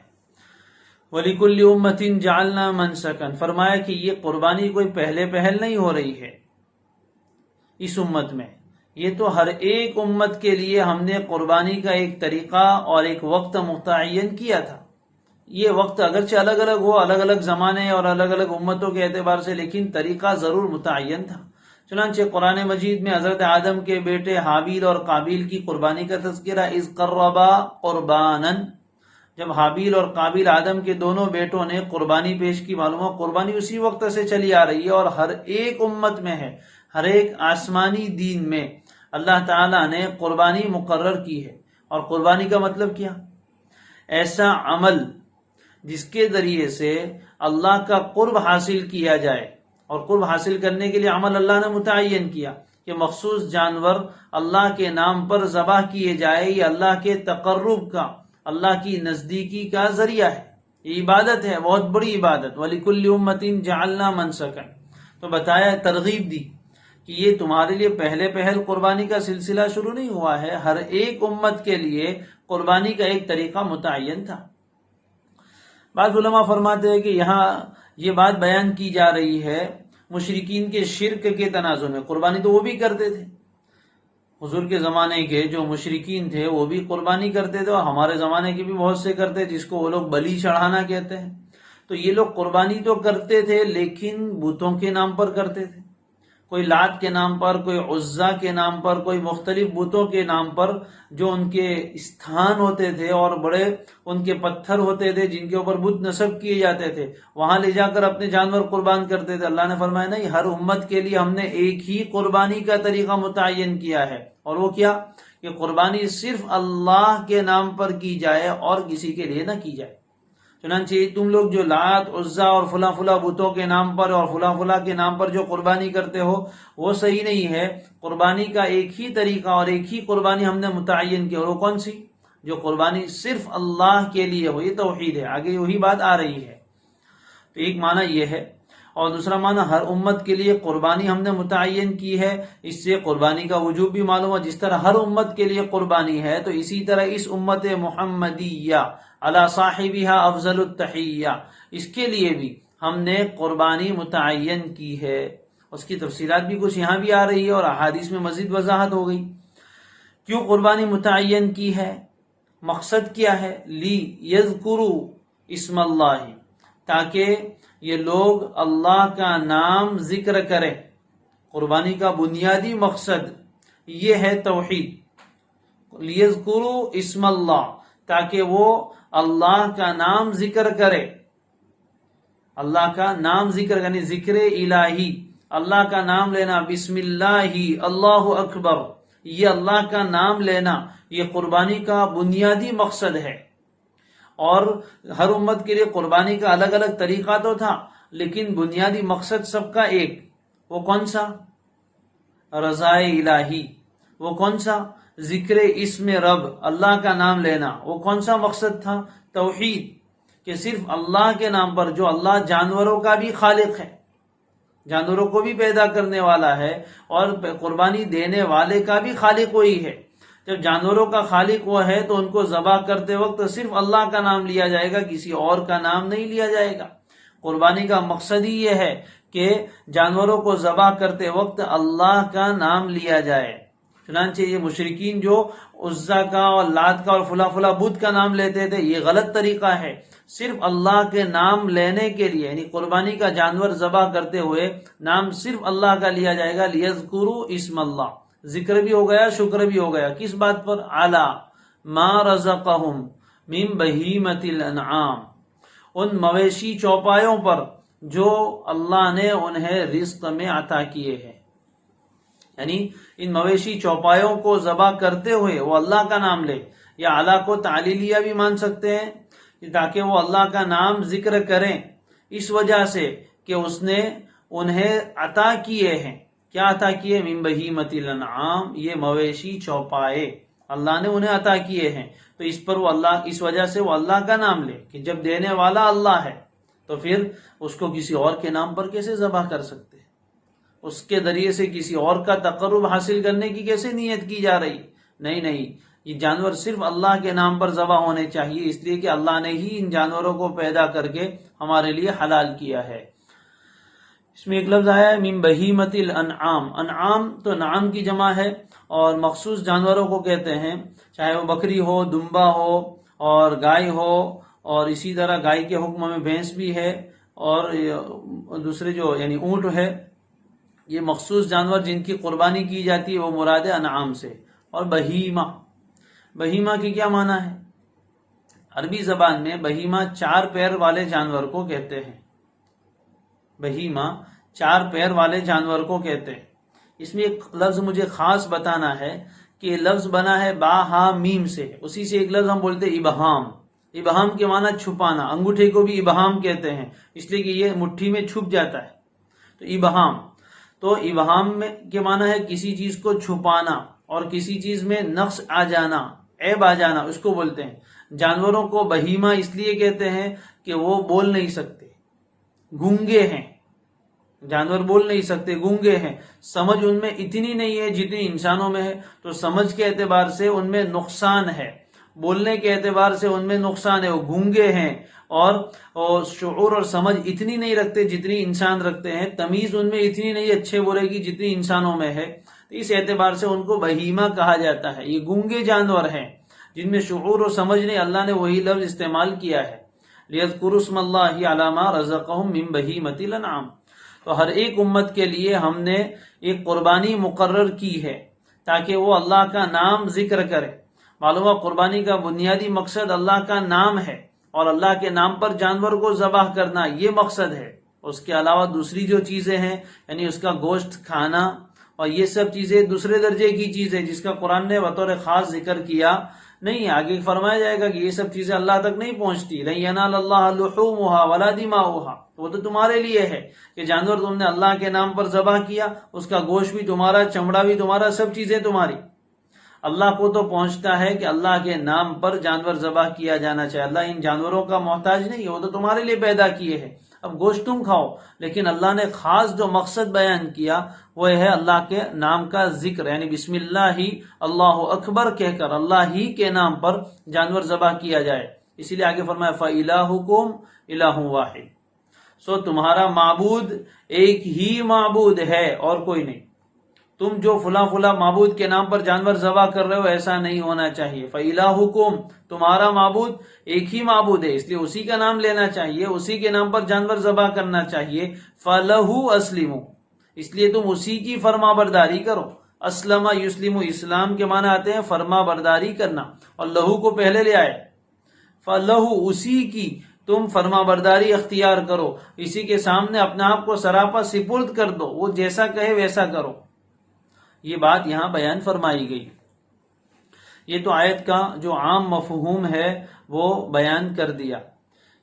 وَلِكُلِّ أُمَّةٍ جَعَلْنَا مَنْسَكًا، فرمایا کہ یہ قربانی کوئی پہلے پہل نہیں ہو رہی ہے اس امت میں، یہ تو ہر ایک امت کے لیے ہم نے قربانی کا ایک طریقہ اور ایک وقت متعین کیا تھا۔ یہ وقت اگرچہ الگ الگ ہو، الگ الگ زمانے اور الگ الگ امتوں کے اعتبار سے، لیکن طریقہ ضرور متعین تھا۔ چنانچہ قرآن مجید میں حضرت آدم کے بیٹے حابیل اور قابیل کی قربانی کا تذکرہ، اذ قربا قربانا، جب حابیل اور قابیل آدم کے دونوں بیٹوں نے قربانی پیش کی، معلوم ہو قربانی اسی وقت سے چلی آ رہی ہے اور ہر ایک امت میں ہے، ہر ایک آسمانی دین میں اللہ تعالیٰ نے قربانی مقرر کی ہے۔ اور قربانی کا مطلب کیا؟ ایسا عمل جس کے ذریعے سے اللہ کا قرب حاصل کیا جائے، اور قرب حاصل کرنے کے لیے عمل اللہ نے متعین کیا کہ مخصوص جانور اللہ کے نام پر ذبح کیے جائے، یہ اللہ کے تقرب کا، اللہ کی نزدیکی کا ذریعہ ہے، یہ عبادت ہے، بہت بڑی عبادت۔ وَلِكُلِّ أُمَّةٍ جَعَلْنَا مَنْسَكًا، تو بتایا، ترغیب دی کہ یہ تمہارے لیے پہل قربانی کا سلسلہ شروع نہیں ہوا ہے، ہر ایک امت کے لیے قربانی کا ایک طریقہ متعین تھا۔ بعض علماء فرماتے ہیں کہ یہاں یہ بات بیان کی جا رہی ہے مشرکین کے شرک کے تناظر میں۔ قربانی تو وہ بھی کرتے تھے، حضور کے زمانے کے جو مشرکین تھے وہ بھی قربانی کرتے تھے، اور ہمارے زمانے کے بھی بہت سے کرتے، جس کو وہ لوگ بلی چڑھانا کہتے ہیں۔ تو یہ لوگ قربانی تو کرتے تھے لیکن بتوں کے نام پر کرتے تھے، کوئی لات کے نام پر، کوئی عزا کے نام پر، کوئی مختلف بتوں کے نام پر، جو ان کے استھان ہوتے تھے اور بڑے ان کے پتھر ہوتے تھے جن کے اوپر بت نصب کیے جاتے تھے، وہاں لے جا کر اپنے جانور قربان کرتے تھے۔ اللہ نے فرمایا نہیں، ہر امت کے لیے ہم نے ایک ہی قربانی کا طریقہ متعین کیا ہے، اور وہ کیا کہ قربانی صرف اللہ کے نام پر کی جائے اور کسی کے لیے نہ کی جائے۔ چنانچہ تم لوگ جو لات، عزا اور فلاں فلاں بتوں کے نام پر اور فلاں فلاں کے نام پر جو قربانی کرتے ہو وہ صحیح نہیں ہے۔ قربانی کا ایک ہی طریقہ اور ایک ہی قربانی ہم نے متعین کی، اور وہ کون سی؟ جو قربانی صرف اللہ کے لیے ہو، یہ توحید ہے۔ آگے وہی بات آ رہی ہے۔ تو ایک معنی یہ ہے، اور دوسرا معنی ہر امت کے لیے قربانی ہم نے متعین کی ہے، اس سے قربانی کا وجوب بھی معلوم ہے۔ جس طرح ہر امت کے لیے قربانی ہے، تو اسی طرح اس امت محمدیہ علی صاحبہا افضل التحیہ، اس کے لیے بھی ہم نے قربانی متعین کی ہے۔ اس کی تفصیلات بھی کچھ یہاں بھی آ رہی ہے اور احادیث میں مزید وضاحت ہو گئی۔ کیوں قربانی متعین کی ہے؟ مقصد کیا ہے؟ لی یذکروا اسم اللہ، تاکہ یہ لوگ اللہ کا نام ذکر کریں۔ قربانی کا بنیادی مقصد یہ ہے توحید، لیذکروا اسم اللہ، تاکہ وہ اللہ کا نام ذکر کرے۔ اللہ کا نام ذکر یعنی ذکر الہی، اللہ کا نام لینا، بسم اللہ اللہ اکبر، یہ اللہ کا نام لینا، یہ قربانی کا بنیادی مقصد ہے۔ اور ہر امت کے لیے قربانی کا الگ الگ طریقہ تو تھا، لیکن بنیادی مقصد سب کا ایک، وہ کون سا؟ رضا الہی۔ وہ کون سا؟ ذکر اسم رب، اللہ کا نام لینا۔ وہ کون سا مقصد تھا؟ توحید، کہ صرف اللہ کے نام پر، جو اللہ جانوروں کا بھی خالق ہے، جانوروں کو بھی پیدا کرنے والا ہے، اور قربانی دینے والے کا بھی خالق وہی ہے۔ جب جانوروں کا خالق وہ ہے تو ان کو ذبح کرتے وقت صرف اللہ کا نام لیا جائے گا، کسی اور کا نام نہیں لیا جائے گا۔ قربانی کا مقصد ہی یہ ہے کہ جانوروں کو ذبح کرتے وقت اللہ کا نام لیا جائے۔ چنانچہ یہ مشرکین جو عزا کا اور لات کا اور فلاں فلاں بت کا نام لیتے تھے، یہ غلط طریقہ ہے۔ صرف اللہ کے نام لینے کے لیے، یعنی قربانی کا جانور ذبح کرتے ہوئے نام صرف اللہ کا لیا جائے گا، لیذکروا اسم اللہ، ذکر بھی ہو گیا، شکر بھی ہو گیا۔ کس بات پر؟ علی ما رزقہم من بہیمۃ الانعام، ان مویشی چوپایوں پر جو اللہ نے انہیں رزق میں عطا کیے ہیں۔ یعنی ان مویشی چوپایوں کو ذبح کرتے ہوئے وہ اللہ کا نام لے، یا اعلیٰ کو تعلیلیہ بھی مان سکتے ہیں، تاکہ وہ اللہ کا نام ذکر کریں، اس وجہ سے کہ اس نے انہیں عطا کیے ہیں۔ کیا عطا کیے؟ من بہیمۃ الانعام، یہ مویشی چوپائے اللہ نے انہیں عطا کیے ہیں، تو اس پر وہ اللہ، اس وجہ سے وہ اللہ کا نام لے کہ جب دینے والا اللہ ہے تو پھر اس کو کسی اور کے نام پر کیسے ذبح کر سکتے؟ اس کے ذریعے سے کسی اور کا تقرب حاصل کرنے کی کیسے نیت کی جا رہی؟ نہیں، یہ جانور صرف اللہ کے نام پر ذبح ہونے چاہیے، اس لیے کہ اللہ نے ہی ان جانوروں کو پیدا کر کے ہمارے لیے حلال کیا ہے۔ اس میں ایک لفظ آیا ہے من بہیمۃ الانعام، انعام تو نعام کی جمع ہے، اور مخصوص جانوروں کو کہتے ہیں، چاہے وہ بکری ہو، دمبا ہو اور گائے ہو اور اسی طرح گائے کے حکم میں بھینس بھی ہے، اور دوسرے جو یعنی اونٹ ہے، یہ مخصوص جانور جن کی قربانی کی جاتی ہے وہ مراد ہے انعام سے۔ اور بہیمہ، بہیمہ کی کیا معنی ہے؟ عربی زبان میں بہیمہ 4 پیر والے جانور کو کہتے ہیں، بہیمہ 4 پیر والے جانور کو کہتے ہیں۔ اس میں ایک لفظ مجھے خاص بتانا ہے کہ یہ لفظ بنا ہے با ہا میم سے، اسی سے ایک لفظ ہم بولتے ہیں ابہام۔ ابہام کے معنی چھپانا، انگوٹھے کو بھی ابہام کہتے ہیں اس لیے کہ یہ مٹھی میں چھپ جاتا ہے، تو ابہام۔ تو ابہام میں کے معنی ہے کسی چیز کو چھپانا اور کسی چیز میں نقص آ جانا، عیب آ جانا، اس کو بولتے ہیں۔ جانوروں کو بہیمہ اس لیے کہتے ہیں کہ وہ بول نہیں سکتے، گونگے ہیں، جانور بول نہیں سکتے، گونگے ہیں، سمجھ ان میں اتنی نہیں ہے جتنی انسانوں میں ہے، تو سمجھ کے اعتبار سے ان میں نقصان ہے، بولنے کے اعتبار سے ان میں نقصان ہے، وہ گونگے ہیں، اور شعور اور سمجھ اتنی نہیں رکھتے جتنی انسان رکھتے ہیں، تمیز ان میں اتنی نہیں اچھے برے کی جتنی انسانوں میں ہے، تو اس اعتبار سے ان کو بہیمہ کہا جاتا ہے۔ یہ گونگے جانور ہیں جن میں شعور اور سمجھ نہیں، اللہ نے وہی لفظ استعمال کیا ہے، لِيَذْكُرُوا اسْمَ اللَّهِ عَلَى مَا رَزَقَهُم مِّن بَهِيمَةِ الْأَنْعَامِ۔ تو ہر ایک امت کے لیے ہم نے ایک قربانی مقرر کی ہے تاکہ وہ اللہ کا نام ذکر کرے۔ معلوم ہے قربانی کا بنیادی مقصد اللہ کا نام ہے، اور اللہ کے نام پر جانور کو ذبح کرنا یہ مقصد ہے۔ اس کے علاوہ دوسری جو چیزیں ہیں یعنی اس کا گوشت کھانا اور یہ سب چیزیں دوسرے درجے کی چیز ہے جس کا قرآن نے بطور خاص ذکر کیا نہیں۔ آگے فرمایا جائے گا کہ یہ سب چیزیں اللہ تک نہیں پہنچتی، لَن يَنَالَ اللَّهَ لُحُومُهَا وَلَا دِمَاؤُهَا، وہ تو تمہارے لیے ہے کہ جانور تم نے اللہ کے نام پر ذبح کیا، اس کا گوشت بھی تمہارا، چمڑا بھی تمہارا، سب چیزیں تمہاری۔ اللہ کو تو پہنچتا ہے کہ اللہ کے نام پر جانور ذبح کیا جانا چاہیے، اللہ ان جانوروں کا محتاج نہیں ہے، وہ تو تمہارے لیے پیدا کیے ہیں، اب گوشت تم کھاؤ۔ لیکن اللہ نے خاص جو مقصد بیان کیا وہ ہے اللہ کے نام کا ذکر، یعنی بسم اللہ اللہ اکبر کہہ کر اللہ ہی کے نام پر جانور ذبح کیا جائے۔ اسی لیے آگے فرمایا فَإِلَٰهُكُمْ إِلَٰهٌ وَاحِدٌ، سو تمہارا معبود ایک ہی معبود ہے اور کوئی نہیں۔ تم جو فلاں فلاں معبود کے نام پر جانور ذبح کر رہے ہو ایسا نہیں ہونا چاہیے۔ فَإِلَٰهُكُمْ، تمہارا معبود ایک ہی معبود ہے، اس لیے اسی کا نام لینا چاہیے، اسی کے نام پر جانور ذبح کرنا چاہیے۔ فَلَهُ أَسْلِمُوا، اس لیے تم اسی کی فرما برداری کرو۔ اسلم یسلم، اسلام کے معنی آتے ہیں فرما برداری کرنا، اور لہو کو پہلے لے آئے، فَلَهُ، اسی کی تم فرما برداری اختیار کرو، اسی کے سامنے اپنے آپ کو سراپا سپرد کر دو، وہ جیسا کہے ویسا کرو۔ یہ بات یہاں بیان فرمائی گئی۔ یہ تو آیت کا جو عام مفہوم ہے وہ بیان کر دیا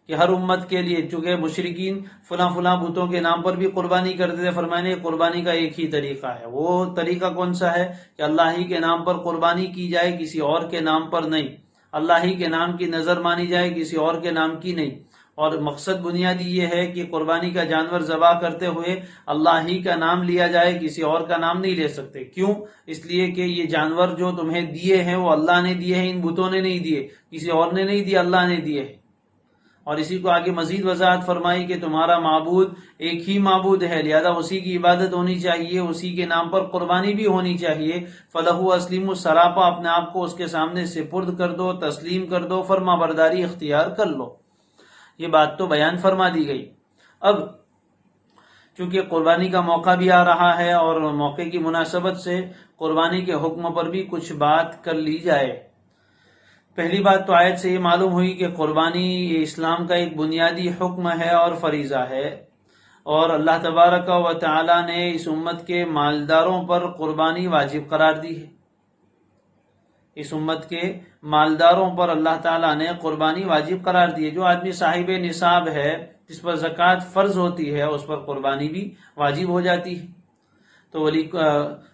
کہ ہر امت کے لیے، چونکہ مشرکین فلاں فلاں بتوں کے نام پر بھی قربانی کرتے تھے، فرمانے قربانی کا ایک ہی طریقہ ہے۔ وہ طریقہ کون سا ہے کہ اللہ ہی کے نام پر قربانی کی جائے، کسی اور کے نام پر نہیں، اللہ ہی کے نام کی نظر مانی جائے، کسی اور کے نام کی نہیں۔ اور مقصد بنیادی یہ ہے کہ قربانی کا جانور ذبح کرتے ہوئے اللہ ہی کا نام لیا جائے، کسی اور کا نام نہیں لے سکتے۔ کیوں؟ اس لیے کہ یہ جانور جو تمہیں دیے ہیں وہ اللہ نے دیے ہیں، ان بتوں نے نہیں دیے، کسی اور نے نہیں دیے، اللہ نے دیے ہیں۔ اور اسی کو آگے مزید وضاحت فرمائی کہ تمہارا معبود ایک ہی معبود ہے، لہذا اسی کی عبادت ہونی چاہیے، اسی کے نام پر قربانی بھی ہونی چاہیے۔ فَلَهُ أَسْلِمُوا، سراپا اپنے آپ کو اس کے سامنے سپرد کر دو، تسلیم کر دو، فرما برداری اختیار کر لو۔ یہ بات تو بیان فرما دی گئی۔ اب چونکہ قربانی کا موقع بھی آ رہا ہے اور موقع کی مناسبت سے قربانی کے حکم پر بھی کچھ بات کر لی جائے۔ پہلی بات تو آیت سے یہ معلوم ہوئی کہ قربانی اسلام کا ایک بنیادی حکم ہے اور فریضہ ہے، اور اللہ تبارک و تعالی نے اس امت کے مالداروں پر قربانی واجب قرار دی ہے۔ اس امت کے مالداروں پر اللہ تعالیٰ نے قربانی واجب قرار دی ہے۔ جو آدمی صاحب نصاب ہے، جس پر زکوٰۃ فرض ہوتی ہے، اس پر قربانی بھی واجب ہو جاتی ہے۔ تو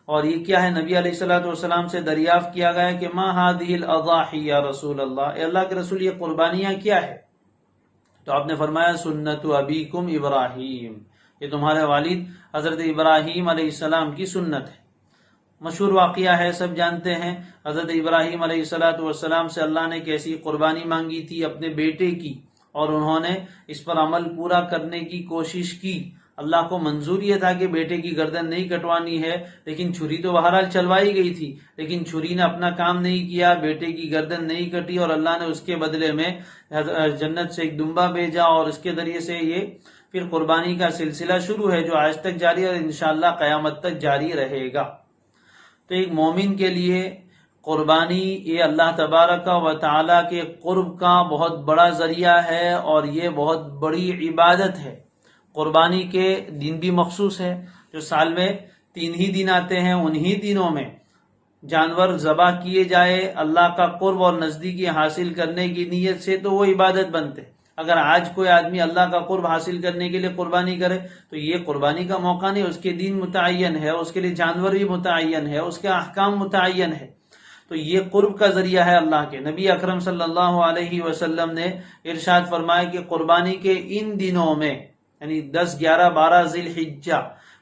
اور یہ کیا ہے؟ نبی علیہ الصلوۃ والسلام سے دریافت کیا گیا کہ ما هذه الاضاحی یا رسول اللہ، اے اللہ کے رسول یہ قربانیاں کیا ہے؟ تو آپ نے فرمایا سنت ابیکم ابراہیم، یہ تمہارے والد حضرت ابراہیم علیہ السلام کی سنت ہے۔ مشہور واقعہ ہے، سب جانتے ہیں، حضرت ابراہیم علیہ الصلوۃ والسلام سے اللہ نے کیسی قربانی مانگی تھی اپنے بیٹے کی، اور انہوں نے اس پر عمل پورا کرنے کی کوشش کی، اللہ کو منظور یہ تھا کہ بیٹے کی گردن نہیں کٹوانی ہے، لیکن چھری تو بہرحال چلوائی گئی تھی، لیکن چھری نے اپنا کام نہیں کیا، بیٹے کی گردن نہیں کٹی، اور اللہ نے اس کے بدلے میں جنت سے ایک دمبا بھیجا، اور اس کے ذریعے سے یہ پھر قربانی کا سلسلہ شروع ہے جو آج تک جاری ہے اور انشاءاللہ قیامت تک جاری رہے گا۔ تو ایک مومن کے لیے قربانی یہ اللہ تبارک و تعالی کے قرب کا بہت بڑا ذریعہ ہے، اور یہ بہت بڑی عبادت ہے۔ قربانی کے دن بھی مخصوص ہے، جو سال میں 3 ہی دن آتے ہیں، انہی دنوں میں جانور ذبح کیے جائے اللہ کا قرب اور نزدیکی حاصل کرنے کی نیت سے، تو وہ عبادت بنتے۔ اگر آج کوئی آدمی اللہ کا قرب حاصل کرنے کے لیے قربانی کرے تو یہ قربانی کا موقع نہیں، اس کے دن متعین ہے، اس کے لیے جانور بھی متعین ہے، اس کے احکام متعین ہے۔ تو یہ قرب کا ذریعہ ہے اللہ کے۔ نبی اکرم صلی اللہ علیہ وسلم نے ارشاد فرمایا کہ قربانی کے ان دنوں میں، یعنی 10، 11، 12 ذی الحجہ،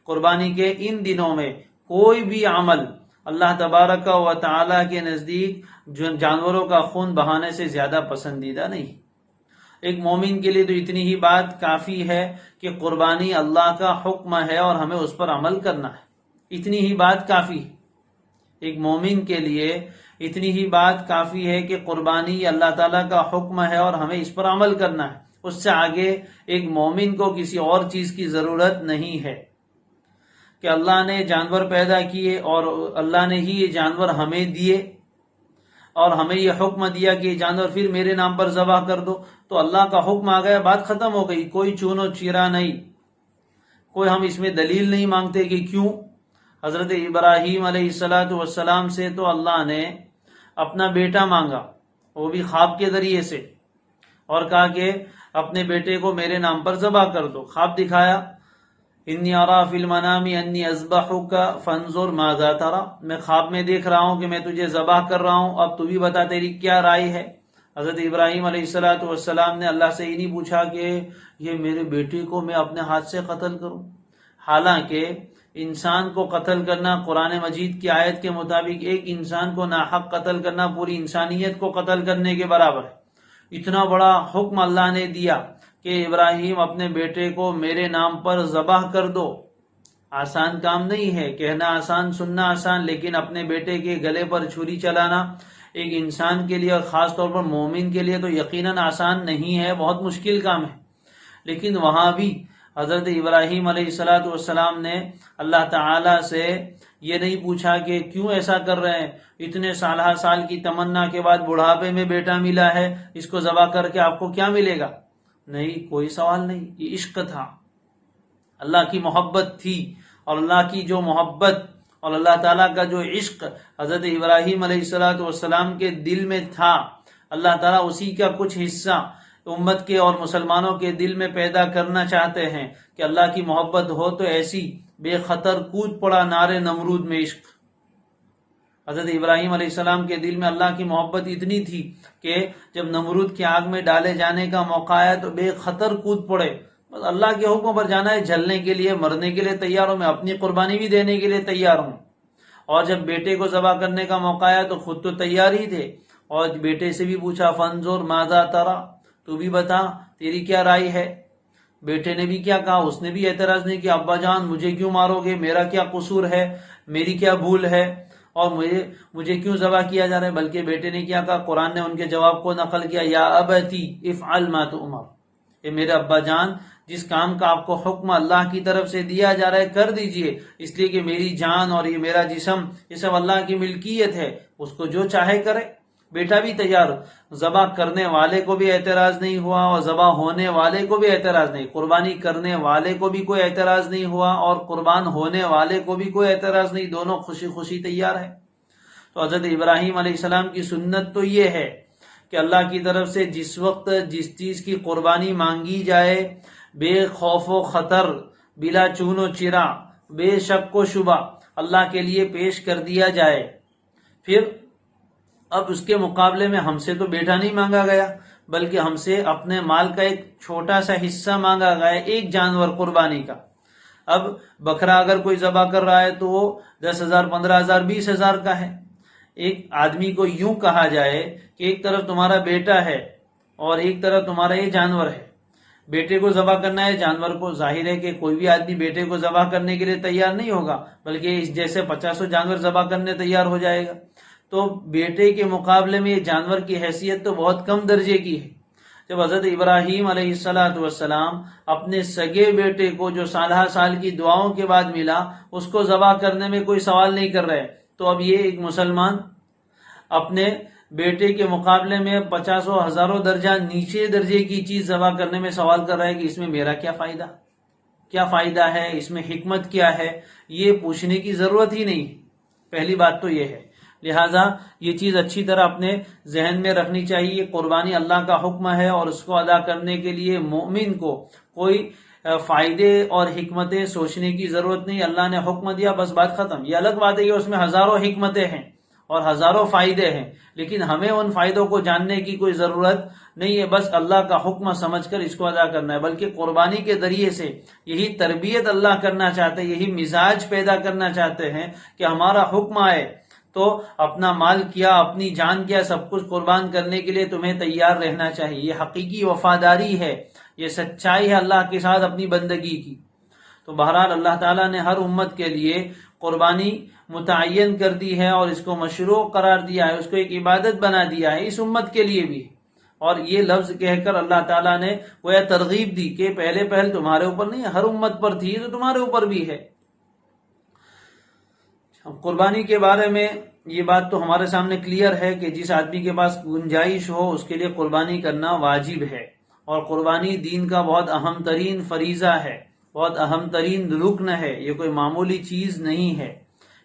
قربانی کے ان دنوں میں کوئی بھی عمل اللہ تبارک و تعالی کے نزدیک جانوروں کا خون بہانے سے زیادہ پسندیدہ نہیں۔ ایک مومن کے لیے تو اتنی ہی بات کافی ہے کہ قربانی اللہ کا حکم ہے اور ہمیں اس پر عمل کرنا ہے، اتنی ہی بات کافی ہے۔ ایک مومن کے لیے اتنی ہی بات کافی ہے کہ قربانی اللہ تعالیٰ کا حکم ہے اور ہمیں اس پر عمل کرنا ہے۔ اس سے آگے ایک مومن کو کسی اور چیز کی ضرورت نہیں ہے کہ اللہ نے جانور پیدا کیے اور اللہ نے ہی یہ جانور ہمیں دیے اور ہمیں یہ حکم دیا کہ یہ جانور پھر میرے نام پر ذبح کر دو، تو اللہ کا حکم آ گیا، بات ختم ہو گئی، کوئی چون و چیرا نہیں، کوئی ہم اس میں دلیل نہیں مانگتے کہ کیوں۔ حضرت ابراہیم علیہ السلام سے تو اللہ نے اپنا بیٹا مانگا، وہ بھی خواب کے ذریعے سے، اور کہا کہ اپنے بیٹے کو میرے نام پر ذبح کر دو۔ خواب دکھایا، انی ارا فی المنام انی اذبحک فانظر ماذا تری، میں خواب میں دیکھ رہا ہوں کہ میں تجھے ذبح کر رہا ہوں، اب تو بھی بتا تیری کیا رائے ہے۔ حضرت ابراہیم علیہ السلام نے اللہ سے یہ نہیں پوچھا کہ یہ میرے بیٹے کو میں اپنے ہاتھ سے قتل کروں، حالانکہ انسان کو قتل کرنا قرآن مجید کی آیت کے مطابق ایک انسان کو ناحق قتل کرنا پوری انسانیت کو قتل کرنے کے برابر ہے۔ اتنا بڑا حکم اللہ نے دیا کہ ابراہیم اپنے بیٹے کو میرے نام پر ذبح کر دو۔ آسان کام نہیں ہے، کہنا آسان، سننا آسان، لیکن اپنے بیٹے کے گلے پر چھری چلانا ایک انسان کے لیے اور خاص طور پر مومن کے لیے تو یقیناً آسان نہیں ہے، بہت مشکل کام ہے۔ لیکن وہاں بھی حضرت ابراہیم علیہ السلام نے اللہ تعالی سے یہ نہیں پوچھا کہ کیوں ایسا کر رہے ہیں، اتنے سال کی تمنا کے بعد بڑھاپے میں بیٹا ملا ہے، اس کو ذبح کر کے آپ کو کیا ملے گا؟ نہیں، کوئی سوال نہیں، یہ عشق تھا، اللہ کی محبت تھی، اور اللہ کی جو محبت اور اللہ تعالیٰ کا جو عشق حضرت ابراہیم علیہ السلام کے دل میں تھا، اللہ تعالیٰ اسی کا کچھ حصہ امت کے اور مسلمانوں کے دل میں پیدا کرنا چاہتے ہیں کہ اللہ کی محبت ہو تو ایسی بے خطر کود پڑا نار نمرود میں عشق۔ حضرت ابراہیم علیہ السلام کے دل میں اللہ کی محبت اتنی تھی کہ جب نمرود کی آگ میں ڈالے جانے کا موقع آیا تو بے خطر کود پڑے، بس اللہ کے حکم پر جانا ہے، جلنے کے لیے، مرنے کے لیے تیار ہوں، میں اپنی قربانی بھی دینے کے لیے تیار ہوں۔ اور جب بیٹے کو ذبح کرنے کا موقع آیا تو خود تو تیار ہی تھے، اور بیٹے سے بھی پوچھا فانظر ماذا تری، تو بھی بتا تیری کیا رائے ہے۔ بیٹے نے بھی کیا کہا، اس نے بھی اعتراض نہیں کیا، ابا جان مجھے کیوں مارو گے، میرا کیا قصور ہے، میری کیا بھول ہے، اور مجھے کیوں ذبح کیا جا رہا ہے، بلکہ بیٹے نے کیا کہا، قرآن نے ان کے جواب کو نقل کیا، یا ابتی افعل ما تؤمر، اے میرے ابا جان جس کام کا آپ کو حکم اللہ کی طرف سے دیا جا رہا ہے کر دیجئے، اس لیے کہ میری جان اور یہ میرا جسم یہ سب اللہ کی ملکیت ہے، اس کو جو چاہے کرے۔ بیٹا بھی تیار، ذبح کرنے والے کو بھی اعتراض نہیں ہوا اور ذبح ہونے والے کو بھی اعتراض نہیں، قربانی کرنے والے کو بھی کوئی اعتراض نہیں ہوا اور قربان ہونے والے کو بھی کوئی اعتراض نہیں، دونوں خوشی خوشی تیار ہے۔ تو حضرت ابراہیم علیہ السلام کی سنت تو یہ ہے کہ اللہ کی طرف سے جس وقت جس چیز کی قربانی مانگی جائے بے خوف و خطر، بلا چون و چرا، بے شک و شبہ اللہ کے لیے پیش کر دیا جائے۔ پھر اب اس کے مقابلے میں ہم سے تو بیٹا نہیں مانگا گیا، بلکہ ہم سے اپنے مال کا ایک چھوٹا سا حصہ مانگا گیا، ایک جانور قربانی کا۔ اب بکرا اگر کوئی ذبح کر رہا ہے تو وہ 10,000، 15,000، 20,000 کا ہے۔ ایک آدمی کو یوں کہا جائے کہ ایک طرف تمہارا بیٹا ہے اور ایک طرف تمہارا یہ جانور ہے، بیٹے کو ذبح کرنا ہے جانور کو، ظاہر ہے کہ کوئی بھی آدمی بیٹے کو ذبح کرنے کے لیے تیار نہیں ہوگا، بلکہ اس جیسے 50 جانور ذبح کرنے تیار ہو جائے گا۔ تو بیٹے کے مقابلے میں یہ جانور کی حیثیت تو بہت کم درجے کی ہے۔ جب حضرت ابراہیم علیہ السلام اپنے سگے بیٹے کو جو سالہ سال کی دعاؤں کے بعد ملا اس کو ذبح کرنے میں کوئی سوال نہیں کر رہے، تو اب یہ ایک مسلمان اپنے بیٹے کے مقابلے میں 50 ہزاروں درجہ نیچے درجے کی چیز ذبح کرنے میں سوال کر رہا ہے کہ اس میں میرا کیا فائدہ ہے، اس میں حکمت کیا ہے، یہ پوچھنے کی ضرورت ہی نہیں۔ پہلی بات تو یہ ہے، لہٰذا یہ چیز اچھی طرح اپنے ذہن میں رکھنی چاہیے۔ قربانی اللہ کا حکم ہے اور اس کو ادا کرنے کے لیے مومن کو کوئی فائدے اور حکمتیں سوچنے کی ضرورت نہیں۔ اللہ نے حکم دیا، بس بات ختم۔ یہ الگ بات ہے کہ اس میں ہزاروں حکمتیں ہیں اور ہزاروں فائدے ہیں، لیکن ہمیں ان فائدوں کو جاننے کی کوئی ضرورت نہیں ہے، بس اللہ کا حکم سمجھ کر اس کو ادا کرنا ہے۔ بلکہ قربانی کے ذریعے سے یہی تربیت اللہ کرنا چاہتے ہیں، یہی مزاج پیدا کرنا چاہتے ہیں کہ ہمارا حکم آئے تو اپنا مال کیا، اپنی جان کیا، سب کچھ قربان کرنے کے لیے تمہیں تیار رہنا چاہیے۔ یہ حقیقی وفاداری ہے، یہ سچائی ہے اللہ کے ساتھ اپنی بندگی کی۔ تو بہرحال اللہ تعالیٰ نے ہر امت کے لیے قربانی متعین کر دی ہے اور اس کو مشروع قرار دیا ہے، اس کو ایک عبادت بنا دیا ہے، اس امت کے لیے بھی۔ اور یہ لفظ کہہ کر اللہ تعالیٰ نے وہ ترغیب دی کہ پہل تمہارے اوپر نہیں، ہر امت پر تھی تو تمہارے اوپر بھی ہے۔ قربانی کے بارے میں یہ بات تو ہمارے سامنے کلیئر ہے کہ جس آدمی کے پاس گنجائش ہو اس کے لیے قربانی کرنا واجب ہے، اور قربانی دین کا بہت اہم ترین فریضہ ہے، بہت اہم ترین رکن ہے، یہ کوئی معمولی چیز نہیں ہے۔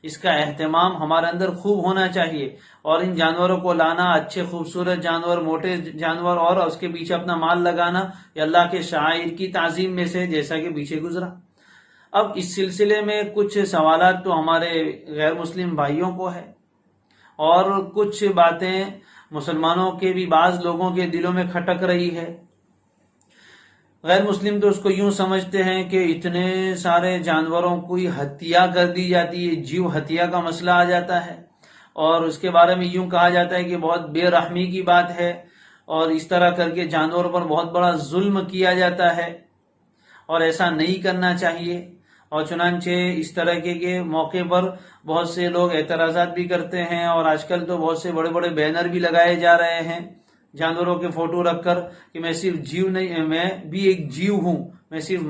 اس کا اہتمام ہمارے اندر خوب ہونا چاہیے، اور ان جانوروں کو لانا، اچھے خوبصورت جانور، موٹے جانور، اور اس کے پیچھے اپنا مال لگانا، یہ اللہ کے شعائر کی تعظیم میں سے، جیسا کہ پیچھے گزرا۔ اب اس سلسلے میں کچھ سوالات تو ہمارے غیر مسلم بھائیوں کو ہے، اور کچھ باتیں مسلمانوں کے بھی بعض لوگوں کے دلوں میں کھٹک رہی ہے۔ غیر مسلم تو اس کو یوں سمجھتے ہیں کہ اتنے سارے جانوروں کو ہتیا کر دی جاتی ہے، جیو ہتیا کا مسئلہ آ جاتا ہے، اور اس کے بارے میں یوں کہا جاتا ہے کہ بہت بے رحمی کی بات ہے، اور اس طرح کر کے جانوروں پر بہت بڑا ظلم کیا جاتا ہے، اور ایسا نہیں کرنا چاہیے۔ اور چنانچہ اس طرح کے موقع پر بہت سے لوگ اعتراضات بھی کرتے ہیں، اور آج کل تو بہت سے بڑے بڑے بینر بھی لگائے جا رہے ہیں جانوروں کے فوٹو رکھ کر کہ میں صرف جیو نہیں، میں بھی ایک جیو ہوں، میں صرف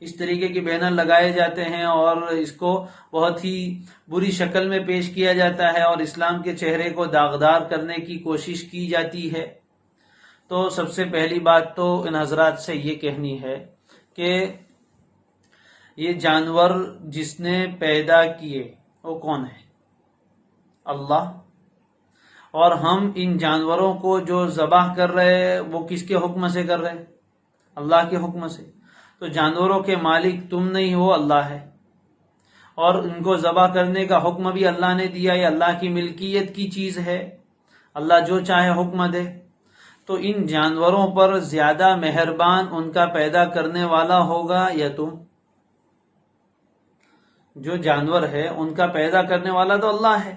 اس طریقے کے بینر لگائے جاتے ہیں اور اس کو بہت ہی بری شکل میں پیش کیا جاتا ہے، اور اسلام کے چہرے کو داغدار کرنے کی کوشش کی جاتی ہے۔ تو سب سے پہلی بات تو ان حضرات سے یہ کہنی ہے کہ یہ جانور جس نے پیدا کیے وہ کون ہے؟ اللہ۔ اور ہم ان جانوروں کو جو ذبح کر رہے ہیں وہ کس کے حکم سے کر رہے ہیں؟ اللہ کے حکم سے۔ تو جانوروں کے مالک تم نہیں ہو، اللہ ہے، اور ان کو ذبح کرنے کا حکم بھی اللہ نے دیا، یہ اللہ کی ملکیت کی چیز ہے، اللہ جو چاہے حکم دے۔ تو ان جانوروں پر زیادہ مہربان ان کا پیدا کرنے والا ہوگا یا تم؟ جو جانور ہے ان کا پیدا کرنے والا تو اللہ ہے،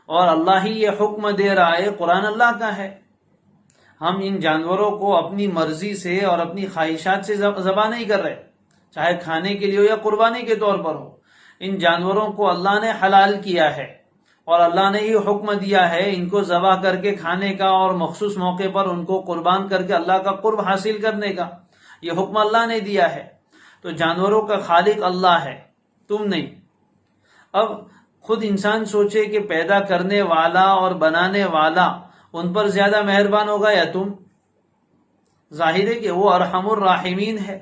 اور اللہ ہی یہ حکم دے رہا ہے، قرآن اللہ کا ہے۔ ہم ان جانوروں کو اپنی مرضی سے اور اپنی خواہشات سے ذبح نہیں کر رہے، چاہے کھانے کے لیے ہو یا قربانی کے طور پر ہو۔ ان جانوروں کو اللہ نے حلال کیا ہے، اور اللہ نے یہ حکم دیا ہے ان کو ذبح کر کے کھانے کا، اور مخصوص موقع پر ان کو قربان کر کے اللہ کا قرب حاصل کرنے کا، یہ حکم اللہ نے دیا ہے۔ تو جانوروں کا خالق اللہ ہے، تم نہیں۔ اب خود انسان سوچے کہ پیدا کرنے والا اور بنانے والا ان پر زیادہ مہربان ہوگا یا تم؟ ظاہر ہے کہ وہ ارحم الراحمین ہے،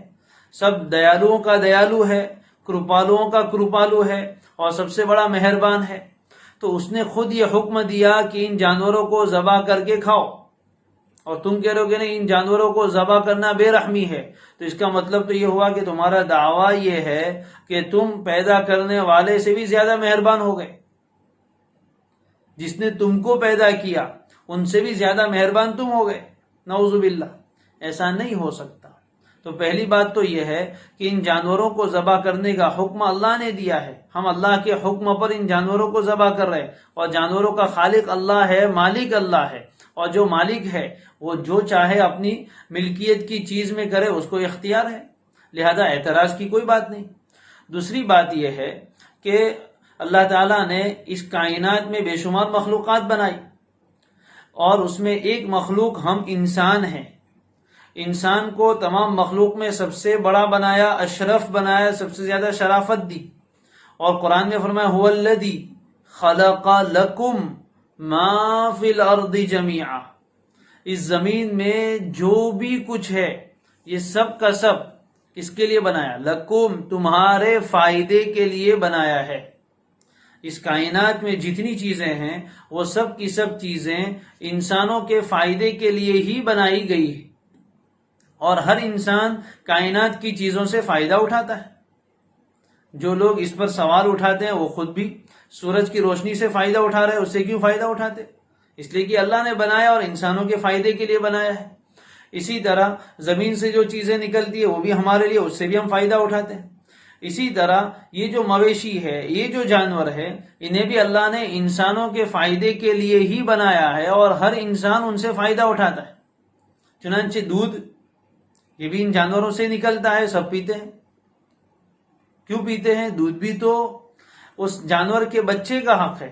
سب دیالوؤں کا دیالو ہے، کرپالوؤں کا کرپالو ہے، اور سب سے بڑا مہربان ہے۔ تو اس نے خود یہ حکم دیا کہ ان جانوروں کو ذبح کر کے کھاؤ، اور تم کہہ رہے ہو کہ نہیں ان جانوروں کو ذبح کرنا بے رحمی ہے۔ تو اس کا مطلب تو یہ ہوا کہ تمہارا دعویٰ یہ ہے کہ تم پیدا کرنے والے سے بھی زیادہ مہربان ہو گئے، جس نے تم کو پیدا کیا ان سے بھی زیادہ مہربان تم ہو گئے۔ نعوذ باللہ، ایسا نہیں ہو سکتا۔ تو پہلی بات تو یہ ہے کہ ان جانوروں کو ذبح کرنے کا حکم اللہ نے دیا ہے، ہم اللہ کے حکم پر ان جانوروں کو ذبح کر رہے ہیں، اور جانوروں کا خالق اللہ ہے، مالک اللہ ہے، اور جو مالک ہے وہ جو چاہے اپنی ملکیت کی چیز میں کرے، اس کو اختیار ہے، لہذا اعتراض کی کوئی بات نہیں۔ دوسری بات یہ ہے کہ اللہ تعالیٰ نے اس کائنات میں بے شمار مخلوقات بنائی، اور اس میں ایک مخلوق ہم انسان ہیں۔ انسان کو تمام مخلوق میں سب سے بڑا بنایا، اشرف بنایا، سب سے زیادہ شرافت دی، اور قرآن میں فرمایا هو الذی خلق لکم ما فی الارض جمیعا، اس زمین میں جو بھی کچھ ہے یہ سب کا سب کس کے لیے بنایا؟ لکم، تمہارے فائدے کے لیے بنایا ہے۔ اس کائنات میں جتنی چیزیں ہیں وہ سب کی سب چیزیں انسانوں کے فائدے کے لیے ہی بنائی گئی ہے، اور ہر انسان کائنات کی چیزوں سے فائدہ اٹھاتا ہے۔ جو لوگ اس پر سوال اٹھاتے ہیں وہ خود بھی سورج کی روشنی سے فائدہ اٹھا رہے ہیں، اس سے کیوں فائدہ اٹھاتے؟ اس لیے کہ اللہ نے بنایا اور انسانوں کے فائدے کے لیے بنایا ہے۔ اسی طرح زمین سے جو چیزیں نکلتی ہے وہ بھی ہمارے لیے، اس سے بھی ہم فائدہ اٹھاتے ہیں۔ اسی طرح یہ جو مویشی ہے، یہ جو جانور ہے، انہیں بھی اللہ نے انسانوں کے فائدے کے لیے ہی بنایا ہے، اور ہر انسان ان سے فائدہ اٹھاتا ہے۔ چنانچہ دودھ یہ بھی ان جانوروں سے نکلتا ہے، سب پیتے ہیں۔ کیوں پیتے ہیں؟ دودھ بھی تو اس جانور کے بچے کا حق ہے۔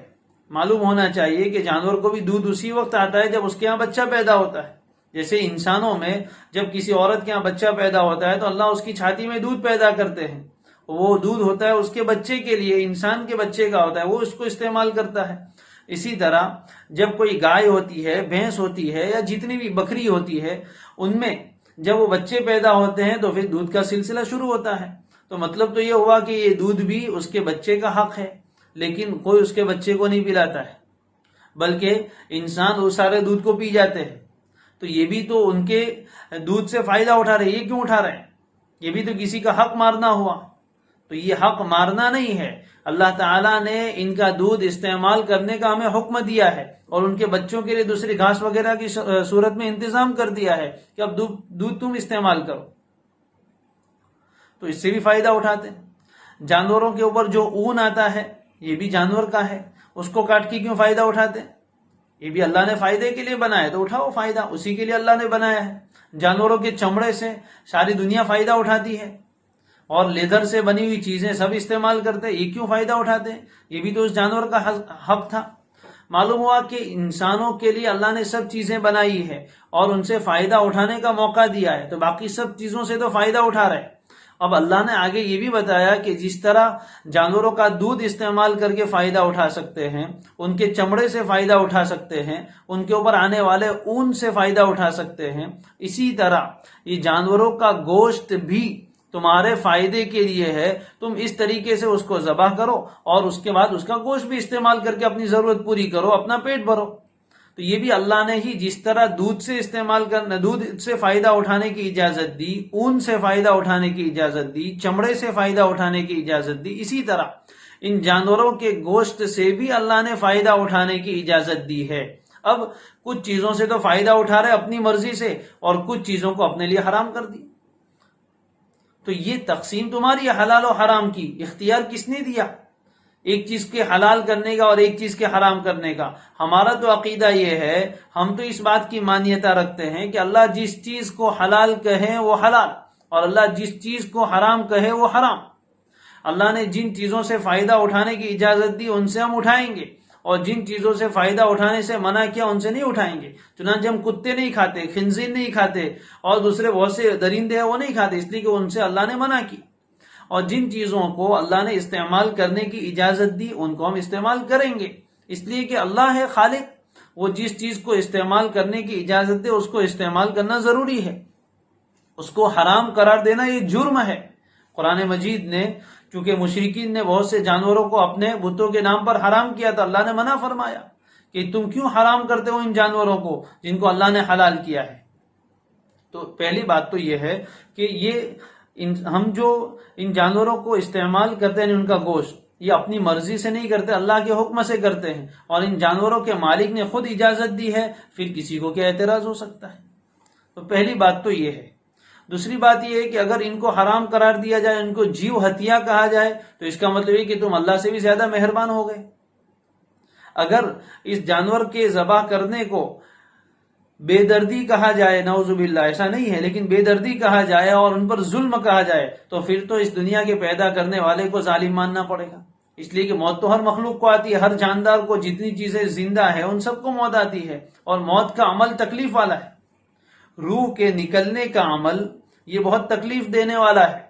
معلوم ہونا چاہیے کہ جانور کو بھی دودھ اسی وقت آتا ہے جب اس کے یہاں بچہ پیدا ہوتا ہے۔ جیسے انسانوں میں جب کسی عورت کے یہاں بچہ پیدا ہوتا ہے تو اللہ اس کی چھاتی میں دودھ پیدا کرتے ہیں، وہ دودھ ہوتا ہے اس کے بچے کے لیے، انسان کے بچے کا ہوتا ہے، وہ اس کو استعمال کرتا ہے۔ اسی طرح جب کوئی گائے ہوتی ہے، بھینس ہوتی ہے، یا جتنی بھی بکری ہوتی ہے، ان میں جب وہ بچے پیدا ہوتے ہیں تو پھر دودھ کا سلسلہ شروع ہوتا ہے۔ تو مطلب تو یہ ہوا کہ یہ دودھ بھی اس کے بچے کا حق ہے، لیکن کوئی اس کے بچے کو نہیں پلاتا ہے، بلکہ انسان اس سارے دودھ کو پی جاتے ہیں۔ تو یہ بھی تو ان کے دودھ سے فائدہ اٹھا رہے ہیں۔ یہ کیوں اٹھا رہے ہیں؟ یہ بھی تو کسی کا حق مارنا ہوا۔ تو یہ حق مارنا نہیں ہے، اللہ تعالیٰ نے ان کا دودھ استعمال کرنے کا ہمیں حکم دیا ہے، اور ان کے بچوں کے لیے دوسری گھاس وغیرہ کی صورت میں انتظام کر دیا ہے کہ اب دودھ تم استعمال کرو۔ تو اس سے بھی فائدہ اٹھاتے ہیں۔ جانوروں کے اوپر جو اون آتا ہے یہ بھی جانور کا ہے، اس کو کاٹ کے کیوں فائدہ اٹھاتے ہیں؟ یہ بھی اللہ نے فائدے کے لیے بنایا، تو اٹھاؤ فائدہ، اسی کے لیے اللہ نے بنایا ہے۔ جانوروں کے چمڑے سے ساری دنیا فائدہ اٹھاتی ہے، اور لیدر سے بنی ہوئی چیزیں سب استعمال کرتے ہیں، یہ کیوں فائدہ اٹھاتے ہیں؟ یہ بھی تو اس جانور کا حق تھا۔ معلوم ہوا کہ انسانوں کے لیے اللہ نے سب چیزیں بنائی ہے اور ان سے فائدہ اٹھانے کا موقع دیا ہے، تو باقی سب چیزوں سے تو فائدہ اٹھا رہے ہیں۔ اب اللہ نے آگے یہ بھی بتایا کہ جس طرح جانوروں کا دودھ استعمال کر کے فائدہ اٹھا سکتے ہیں، ان کے چمڑے سے فائدہ اٹھا سکتے ہیں، ان کے اوپر آنے والے اون سے فائدہ اٹھا سکتے ہیں، اسی طرح یہ جانوروں کا گوشت بھی تمہارے فائدے کے لیے ہے۔ تم اس طریقے سے اس کو ذبح کرو اور اس کے بعد اس کا گوشت بھی استعمال کر کے اپنی ضرورت پوری کرو، اپنا پیٹ بھرو۔ تو یہ بھی اللہ نے ہی جس طرح دودھ سے استعمال کرنا، دودھ سے فائدہ اٹھانے کی اجازت دی، اون سے فائدہ اٹھانے کی اجازت دی، چمڑے سے فائدہ اٹھانے کی اجازت دی، اسی طرح ان جانوروں کے گوشت سے بھی اللہ نے فائدہ اٹھانے کی اجازت دی ہے۔ اب کچھ چیزوں سے تو فائدہ اٹھا رہے اپنی مرضی سے، اور کچھ چیزوں کو اپنے لیے حرام کر دی۔ تو یہ تقسیم تمہاری حلال و حرام کی، اختیار کس نے دیا؟ ایک چیز کے حلال کرنے کا اور ایک چیز کے حرام کرنے کا۔ ہمارا تو عقیدہ یہ ہے، ہم تو اس بات کی مانیتا رکھتے ہیں کہ اللہ جس چیز کو حلال کہے وہ حلال، اور اللہ جس چیز کو حرام کہے وہ حرام۔ اللہ نے جن چیزوں سے فائدہ اٹھانے کی اجازت دی ان سے ہم اٹھائیں گے، اور جن چیزوں سے فائدہ اٹھانے سے منع کیا ان سے نہیں اٹھائیں گے۔ چنانچہ ہم کتے نہیں کھاتے، خنزیر نہیں کھاتے، اور دوسرے بہت سے درندے ہیں وہ نہیں کھاتے، اس لیے کہ ان سے اللہ نے منع کی۔ اور جن چیزوں کو اللہ نے استعمال کرنے کی اجازت دی ان کو ہم استعمال کریں گے، اس لیے کہ اللہ ہے خالق، وہ جس چیز کو استعمال کرنے کی اجازت دے اس کو استعمال کرنا ضروری ہے۔ اس کو حرام قرار دینا یہ جرم ہے۔ قرآن مجید نے چونکہ مشرکین نے بہت سے جانوروں کو اپنے بتوں کے نام پر حرام کیا تھا، اللہ نے منع فرمایا کہ تم کیوں حرام کرتے ہو ان جانوروں کو جن کو اللہ نے حلال کیا ہے۔ تو پہلی بات تو یہ ہے کہ ہم جو ان جانوروں کو استعمال کرتے ہیں ان کا گوشت، یہ اپنی مرضی سے نہیں کرتے، اللہ کے حکم سے کرتے ہیں، اور ان جانوروں کے مالک نے خود اجازت دی ہے، پھر کسی کو کیا اعتراض ہو سکتا ہے؟ تو پہلی بات تو یہ ہے۔ دوسری بات یہ ہے کہ اگر ان کو حرام قرار دیا جائے، ان کو جیو ہتیا کہا جائے، تو اس کا مطلب یہ کہ تم اللہ سے بھی زیادہ مہربان ہو گئے۔ اگر اس جانور کے ذبح کرنے کو بے دردی کہا جائے، نعوذ باللہ ایسا نہیں ہے، لیکن بے دردی کہا جائے اور ان پر ظلم کہا جائے تو پھر تو اس دنیا کے پیدا کرنے والے کو ظالم ماننا پڑے گا۔ اس لیے کہ موت تو ہر مخلوق کو آتی ہے، ہر جاندار کو، جتنی چیزیں زندہ ہے ان سب کو موت آتی ہے، اور موت کا عمل تکلیف والا ہے۔ روح کے نکلنے کا عمل یہ بہت تکلیف دینے والا ہے۔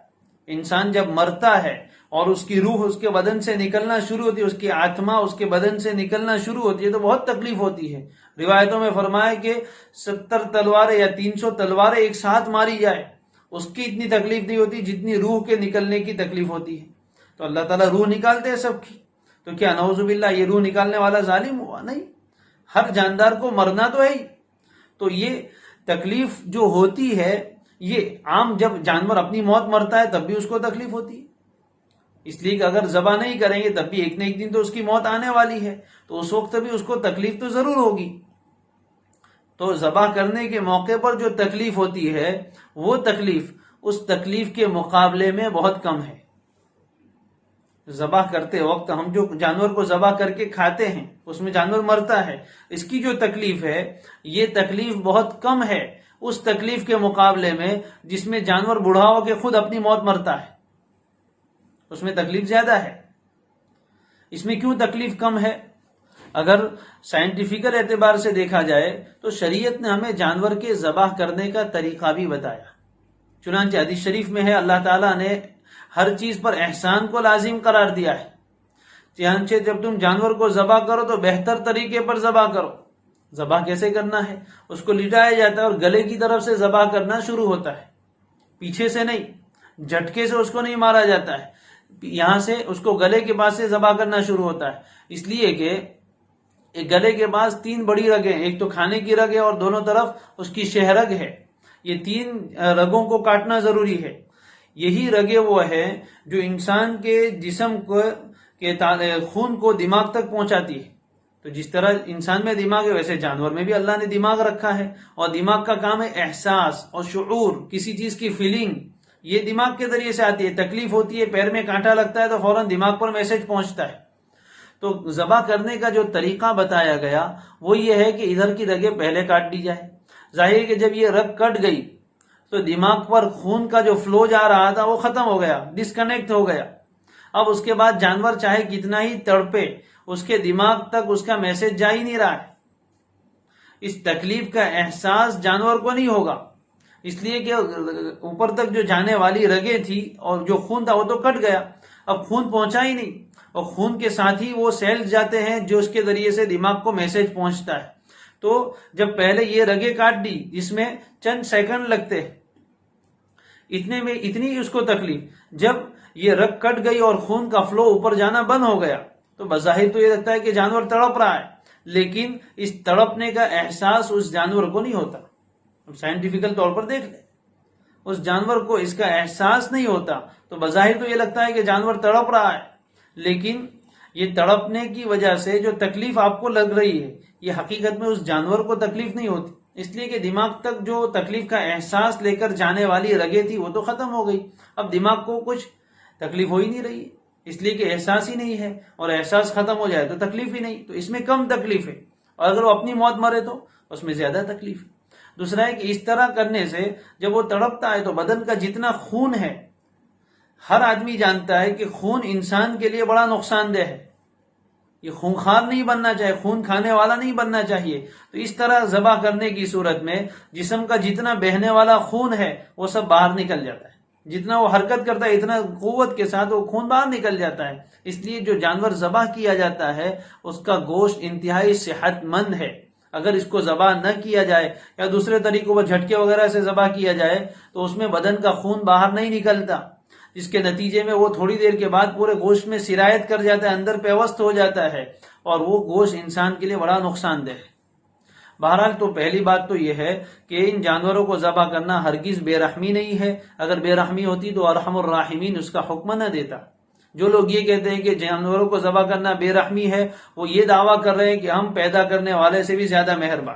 انسان جب مرتا ہے اور اس کی روح اس کے بدن سے نکلنا شروع ہوتی ہے، اس کی آتما اس کے بدن سے نکلنا شروع ہوتی ہے تو بہت تکلیف ہوتی ہے۔ روایتوں میں فرمایا کہ 70 تلواریں یا 300 تلواریں ایک ساتھ ماری جائے، اس کی اتنی تکلیف نہیں ہوتی جتنی روح کے نکلنے کی تکلیف ہوتی ہے۔ تو اللہ تعالیٰ روح نکالتے ہیں سب کی، تو کیا نعوذ باللہ یہ روح نکالنے والا ظالم ہوا؟ نہیں، ہر جاندار کو مرنا تو ہے ہی۔ تو یہ تکلیف جو ہوتی ہے یہ عام، جب جانور اپنی موت مرتا ہے تب بھی اس کو تکلیف ہوتی ہے، اس لیے کہ اگر ذبح نہیں کریں گے تب بھی ایک نہ ایک دن تو اس کی موت آنے والی ہے، تو اس وقت بھی اس کو تکلیف تو ضرور ہوگی۔ تو ذبح کرنے کے موقع پر جو تکلیف ہوتی ہے وہ تکلیف اس تکلیف کے مقابلے میں بہت کم ہے۔ ذبح کرتے وقت ہم جو جانور کو ذبح کر کے کھاتے ہیں اس میں جانور مرتا ہے، اس کی جو تکلیف ہے یہ تکلیف بہت کم ہے اس تکلیف کے مقابلے میں جس میں جانور بوڑھا ہو کے خود اپنی موت مرتا ہے، اس میں تکلیف زیادہ ہے۔ اس میں کیوں تکلیف کم ہے؟ اگر سائنٹیفیکل اعتبار سے دیکھا جائے تو شریعت نے ہمیں جانور کے ذبح کرنے کا طریقہ بھی بتایا۔ چنانچہ حدیث شریف میں ہے اللہ تعالیٰ نے ہر چیز پر احسان کو لازم قرار دیا ہے، چنانچہ جب تم جانور کو ذبح کرو تو بہتر طریقے پر ذبح کرو۔ ذبح کیسے کرنا ہے؟ اس کو لٹایا جاتا ہے اور گلے کی طرف سے ذبح کرنا شروع ہوتا ہے، پیچھے سے نہیں، جھٹکے سے اس کو نہیں مارا جاتا ہے، یہاں سے اس کو گلے کے پاس سے ذبح کرنا شروع ہوتا ہے، اس لیے کہ ایک گلے کے پاس 3 بڑی رگیں، ایک تو کھانے کی رگ ہے اور دونوں طرف اس کی شہرگ ہے، یہ 3 رگوں کو کاٹنا ضروری ہے۔ یہی رگیں وہ ہے جو انسان کے جسم کو خون کو دماغ تک پہنچاتی ہے۔ تو جس طرح انسان میں دماغ ہے ویسے جانور میں بھی اللہ نے دماغ رکھا ہے، اور دماغ کا کام ہے احساس اور شعور، کسی چیز کی فیلنگ، یہ دماغ کے ذریعے سے آتی ہے۔ تکلیف ہوتی ہے، پیر میں کانٹا لگتا ہے تو فوراً دماغ پر میسج پہنچتا ہے۔ تو ذبح کرنے کا جو طریقہ بتایا گیا وہ یہ ہے کہ ادھر کی رگیں پہلے کاٹ دی جائے۔ ظاہر ہے کہ جب یہ رگ کٹ گئی تو دماغ پر خون کا جو فلو جا رہا تھا وہ ختم ہو گیا، ڈسکنیکٹ ہو گیا۔ اب اس کے بعد جانور چاہے کتنا ہی تڑپے اس کے دماغ تک اس کا میسج جا ہی نہیں رہا ہے، اس تکلیف کا احساس جانور کو نہیں ہوگا، اس لیے کہ اوپر تک جو جانے والی رگیں تھی اور جو خون تھا وہ تو کٹ گیا، اب خون پہنچا ہی نہیں، اور خون کے ساتھ ہی وہ سیلز جاتے ہیں جو اس کے ذریعے سے دماغ کو میسج پہنچتا ہے۔ تو جب پہلے یہ رگیں کاٹ دی جس میں چند سیکنڈ لگتے ہیں، اتنے میں اتنی اس کو تکلیف، جب یہ رگ کٹ گئی اور خون کا فلو اوپر جانا بند ہو گیا تو بظاہر تو یہ لگتا ہے کہ جانور تڑپ رہا ہے، لیکن اس تڑپنے کا احساس اس جانور کو نہیں ہوتا۔ سائنٹیفیکل طور پر دیکھ لیں، اس جانور کو اس کا احساس نہیں ہوتا، تو بظاہر تو یہ لگتا ہے کہ جانور تڑپ رہا ہے، لیکن یہ تڑپنے کی وجہ سے جو تکلیف آپ کو لگ رہی ہے یہ حقیقت میں اس جانور کو تکلیف نہیں ہوتی، اس لیے کہ دماغ تک جو تکلیف کا احساس لے کر جانے والی رگیں تھی وہ تو ختم ہو گئی، اب دماغ کو کچھ تکلیف ہو ہی نہیں رہی ہے، اس لیے کہ احساس ہی نہیں ہے، اور احساس ختم ہو جائے تو تکلیف ہی نہیں، تو اس میں کم تکلیف ہے، اور اگر وہ اپنی موت مرے تو اس میں زیادہ تکلیف ہے۔ دوسرا ہے کہ اس طرح کرنے سے جب وہ تڑپتا ہے تو بدن کا جتنا خون ہے، ہر آدمی جانتا ہے کہ خون انسان کے لیے بڑا نقصان دہ ہے، یہ خونخوار نہیں بننا چاہیے، خون کھانے والا نہیں بننا چاہیے، تو اس طرح ذبح کرنے کی صورت میں جسم کا جتنا بہنے والا خون ہے وہ سب باہر نکل جاتا ہے، جتنا وہ حرکت کرتا ہے اتنا قوت کے ساتھ وہ خون باہر نکل جاتا ہے، اس لیے جو جانور ذبح کیا جاتا ہے اس کا گوشت انتہائی صحت مند ہے۔ اگر اس کو ذبح نہ کیا جائے یا دوسرے طریقوں پر جھٹکے وغیرہ سے ذبح کیا جائے تو اس میں بدن کا خون باہر نہیں نکلتا، جس کے نتیجے میں وہ تھوڑی دیر کے بعد پورے گوشت میں سرایت کر جاتا ہے، اندر پیوست ہو جاتا ہے، اور وہ گوشت انسان کے لیے بڑا نقصان دہ ہے۔ بہرحال تو پہلی بات تو یہ ہے کہ ان جانوروں کو ذبح کرنا ہرگز بے رحمی نہیں ہے، اگر بے رحمی ہوتی تو ارحم الراحمین اس کا حکم نہ دیتا۔ جو لوگ یہ کہتے ہیں کہ جانوروں کو ذبح کرنا بے رحمی ہے وہ یہ دعویٰ کر رہے ہیں کہ ہم پیدا کرنے والے سے بھی زیادہ مہربان،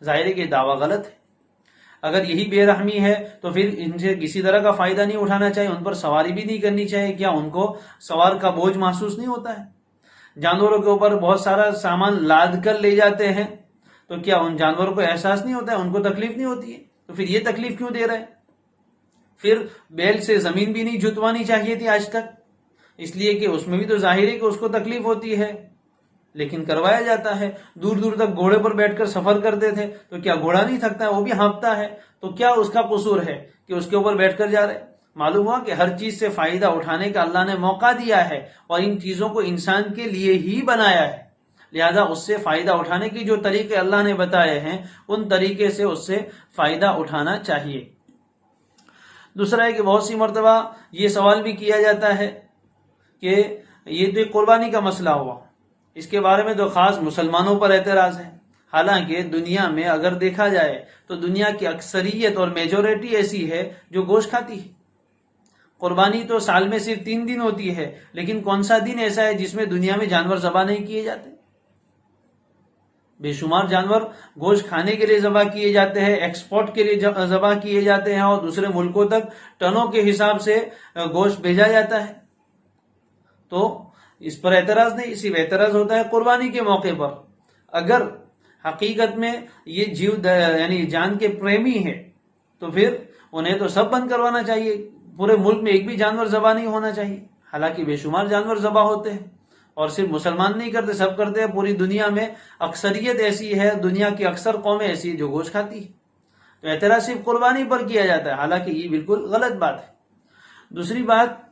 ظاہر ہے کہ یہ دعویٰ غلط ہے۔ اگر یہی بے رحمی ہے تو پھر ان سے کسی طرح کا فائدہ نہیں اٹھانا چاہیے، ان پر سواری بھی نہیں کرنی چاہیے، کیا ان کو سوار کا بوجھ محسوس نہیں ہوتا ہے؟ جانوروں کے اوپر بہت سارا سامان لاد کر لے جاتے ہیں تو کیا ان جانوروں کو احساس نہیں ہوتا ہے؟ ان کو تکلیف نہیں ہوتی ہے؟ تو پھر یہ تکلیف کیوں دے رہے ہیں؟ پھر بیل سے زمین بھی نہیں جتوانی چاہیے تھی آج تک، اس لیے کہ اس میں بھی تو ظاہر ہے کہ اس کو تکلیف ہوتی ہے، لیکن کروایا جاتا ہے۔ دور دور تک گھوڑے پر بیٹھ کر سفر کرتے تھے، تو کیا گھوڑا نہیں تھکتا ہے؟ وہ بھی ہانپتا ہے، تو کیا اس کا قصور ہے کہ اس کے اوپر بیٹھ کر جا رہے؟ معلوم ہوا کہ ہر چیز سے فائدہ اٹھانے کا اللہ نے موقع دیا ہے، اور ان چیزوں کو انسان کے لیے ہی بنایا ہے، لہذا اس سے فائدہ اٹھانے کی جو طریقے اللہ نے بتائے ہیں ان طریقے سے اس سے فائدہ اٹھانا چاہیے۔ دوسرا ہے کہ بہت سی مرتبہ یہ سوال بھی کیا جاتا ہے کہ یہ تو ایک قربانی کا مسئلہ ہوا، اس کے بارے میں تو خاص مسلمانوں پر اعتراض ہے، حالانکہ دنیا میں اگر دیکھا جائے تو دنیا کی اکثریت اور میجورٹی ایسی ہے جو گوشت کھاتی ہے۔ قربانی تو سال میں صرف 3 دن ہوتی ہے، لیکن کون سا دن ایسا ہے جس میں دنیا میں جانور ذبح نہیں کیے جاتے؟ بے شمار جانور گوشت کھانے کے لیے ذبح کیے جاتے ہیں، ایکسپورٹ کے لیے ذبح کیے جاتے ہیں، اور دوسرے ملکوں تک ٹنوں کے حساب سے گوشت بھیجا جاتا ہے۔ تو اس پر اعتراض نہیں، صرف اعتراض ہوتا ہے قربانی کے موقع پر۔ اگر حقیقت میں یہ جیو یعنی جان کے پریمی ہے تو پھر انہیں تو سب بند کروانا چاہیے، پورے ملک میں ایک بھی جانور ذبح نہیں ہونا چاہیے، حالانکہ بے شمار جانور ذبح ہوتے ہیں، اور صرف مسلمان نہیں کرتے، سب کرتے ہیں۔ پوری دنیا میں اکثریت ایسی ہے، دنیا کی اکثر قومیں ایسی ہیں جو گوشت کھاتی ہے، تو اعتراض صرف قربانی پر کیا جاتا ہے، حالانکہ یہ بالکل غلط بات ہے۔ دوسری بات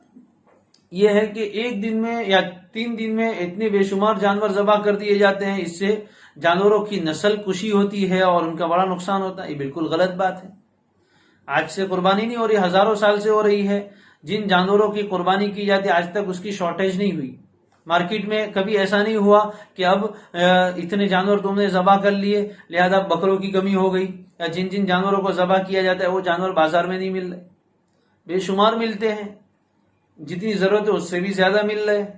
یہ ہے کہ ایک دن میں یا 3 دن میں اتنے بے شمار جانور ذبح کر دیے جاتے ہیں، اس سے جانوروں کی نسل کشی ہوتی ہے اور ان کا بڑا نقصان ہوتا ہے، یہ بالکل غلط بات ہے۔ آج سے قربانی نہیں ہو رہی، ہزاروں سال سے ہو رہی ہے۔ جن جانوروں کی قربانی کی جاتی ہے آج تک اس کی شارٹیج نہیں ہوئی، مارکیٹ میں کبھی ایسا نہیں ہوا کہ اب اتنے جانور تم نے ذبح کر لیے لہذا بکروں کی کمی ہو گئی، یا جن جانوروں کو ذبح کیا جاتا ہے وہ جانور بازار میں نہیں مل رہے، بے شمار ملتے ہیں، جتنی ضرورت ہے اس سے بھی زیادہ مل رہے ہیں۔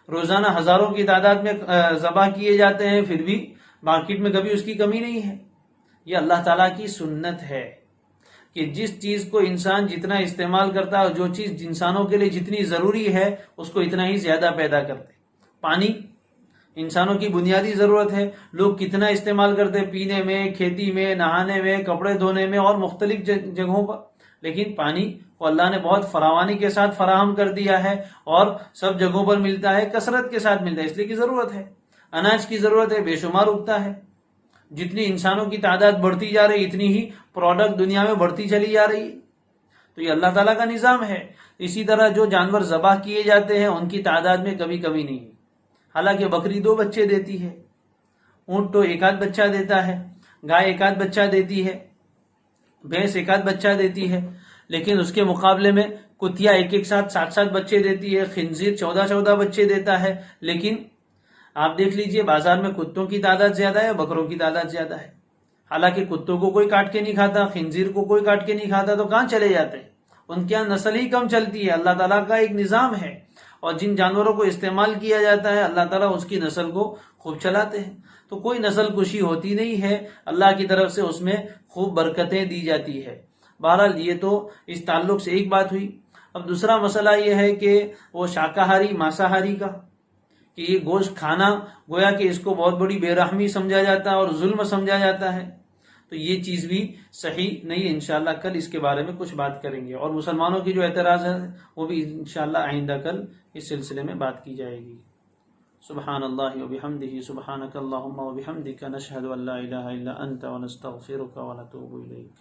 روزانہ ہزاروں کی تعداد میں ذبح کیے جاتے ہیں، پھر بھی مارکیٹ میں کبھی اس کی کمی نہیں ہے۔ یہ اللہ تعالیٰ کی سنت ہے کہ جس چیز کو انسان جتنا استعمال کرتا ہے، جو چیز انسانوں کے لیے جتنی ضروری ہے اس کو اتنا ہی زیادہ پیدا کرتے۔ پانی انسانوں کی بنیادی ضرورت ہے، لوگ کتنا استعمال کرتے، پینے میں، کھیتی میں، نہانے میں، کپڑے دھونے میں اور مختلف جگہوں پر، لیکن پانی کو اللہ نے بہت فراوانی کے ساتھ فراہم کر دیا ہے، اور سب جگہوں پر ملتا ہے، کثرت کے ساتھ ملتا ہے، اس لیے کی ضرورت ہے۔ اناج کی ضرورت ہے، بے شمار اگتا ہے، جتنی انسانوں کی تعداد بڑھتی جا رہی اتنی ہی پروڈکٹ دنیا میں بڑھتی چلی جا رہی ہے، تو یہ اللہ تعالیٰ کا نظام ہے۔ اسی طرح جو جانور ذبح کیے جاتے ہیں ان کی تعداد میں کبھی کمی نہیں ہے، حالانکہ بکری 2 بچے دیتی ہے، اونٹ تو 1 بچہ دیتا ہے، گائے 1 بچہ دیتی ہے، بھینس 1 بچہ دیتی ہے، لیکن اس کے مقابلے میں کتیا ایک ساتھ 7 بچے دیتی ہے، خنزیر 14 بچے دیتا ہے، لیکن آپ دیکھ لیجئے بازار میں کتوں کی تعداد زیادہ ہے، بکروں کی تعداد زیادہ ہے، حالانکہ کتوں کو کوئی کاٹ کے نہیں کھاتا، خنزیر کو کوئی کاٹ کے نہیں کھاتا، تو کہاں چلے جاتے ہیں؟ ان کے یہاں نسل ہی کم چلتی ہے۔ اللہ تعالیٰ کا ایک نظام ہے، اور جن جانوروں کو استعمال کیا جاتا ہے اللہ تعالیٰ اس کی نسل کو خوب چلاتے ہیں، تو کوئی نسل کشی ہوتی نہیں ہے، اللہ کی طرف سے اس میں خوب برکتیں دی جاتی ہے۔ بہرحال یہ تو اس تعلق سے ایک بات ہوئی۔ اب دوسرا مسئلہ یہ ہے کہ وہ شاکاہاری ماساہاری کا، کہ یہ گوشت کھانا گویا کہ اس کو بہت بڑی بے رحمی سمجھا جاتا ہے اور ظلم سمجھا جاتا ہے، تو یہ چیز بھی صحیح نہیں ہے۔ انشاءاللہ کل اس کے بارے میں کچھ بات کریں گے، اور مسلمانوں کی جو اعتراض ہے وہ بھی انشاءاللہ آئندہ کل اس سلسلے میں بات کی جائے گی۔ سبحان اللہ وبحمدہ، سبحانک اللہم وبحمدک، نشہد ان لا الہ الا انت ونستغفرک ونتوب الیک۔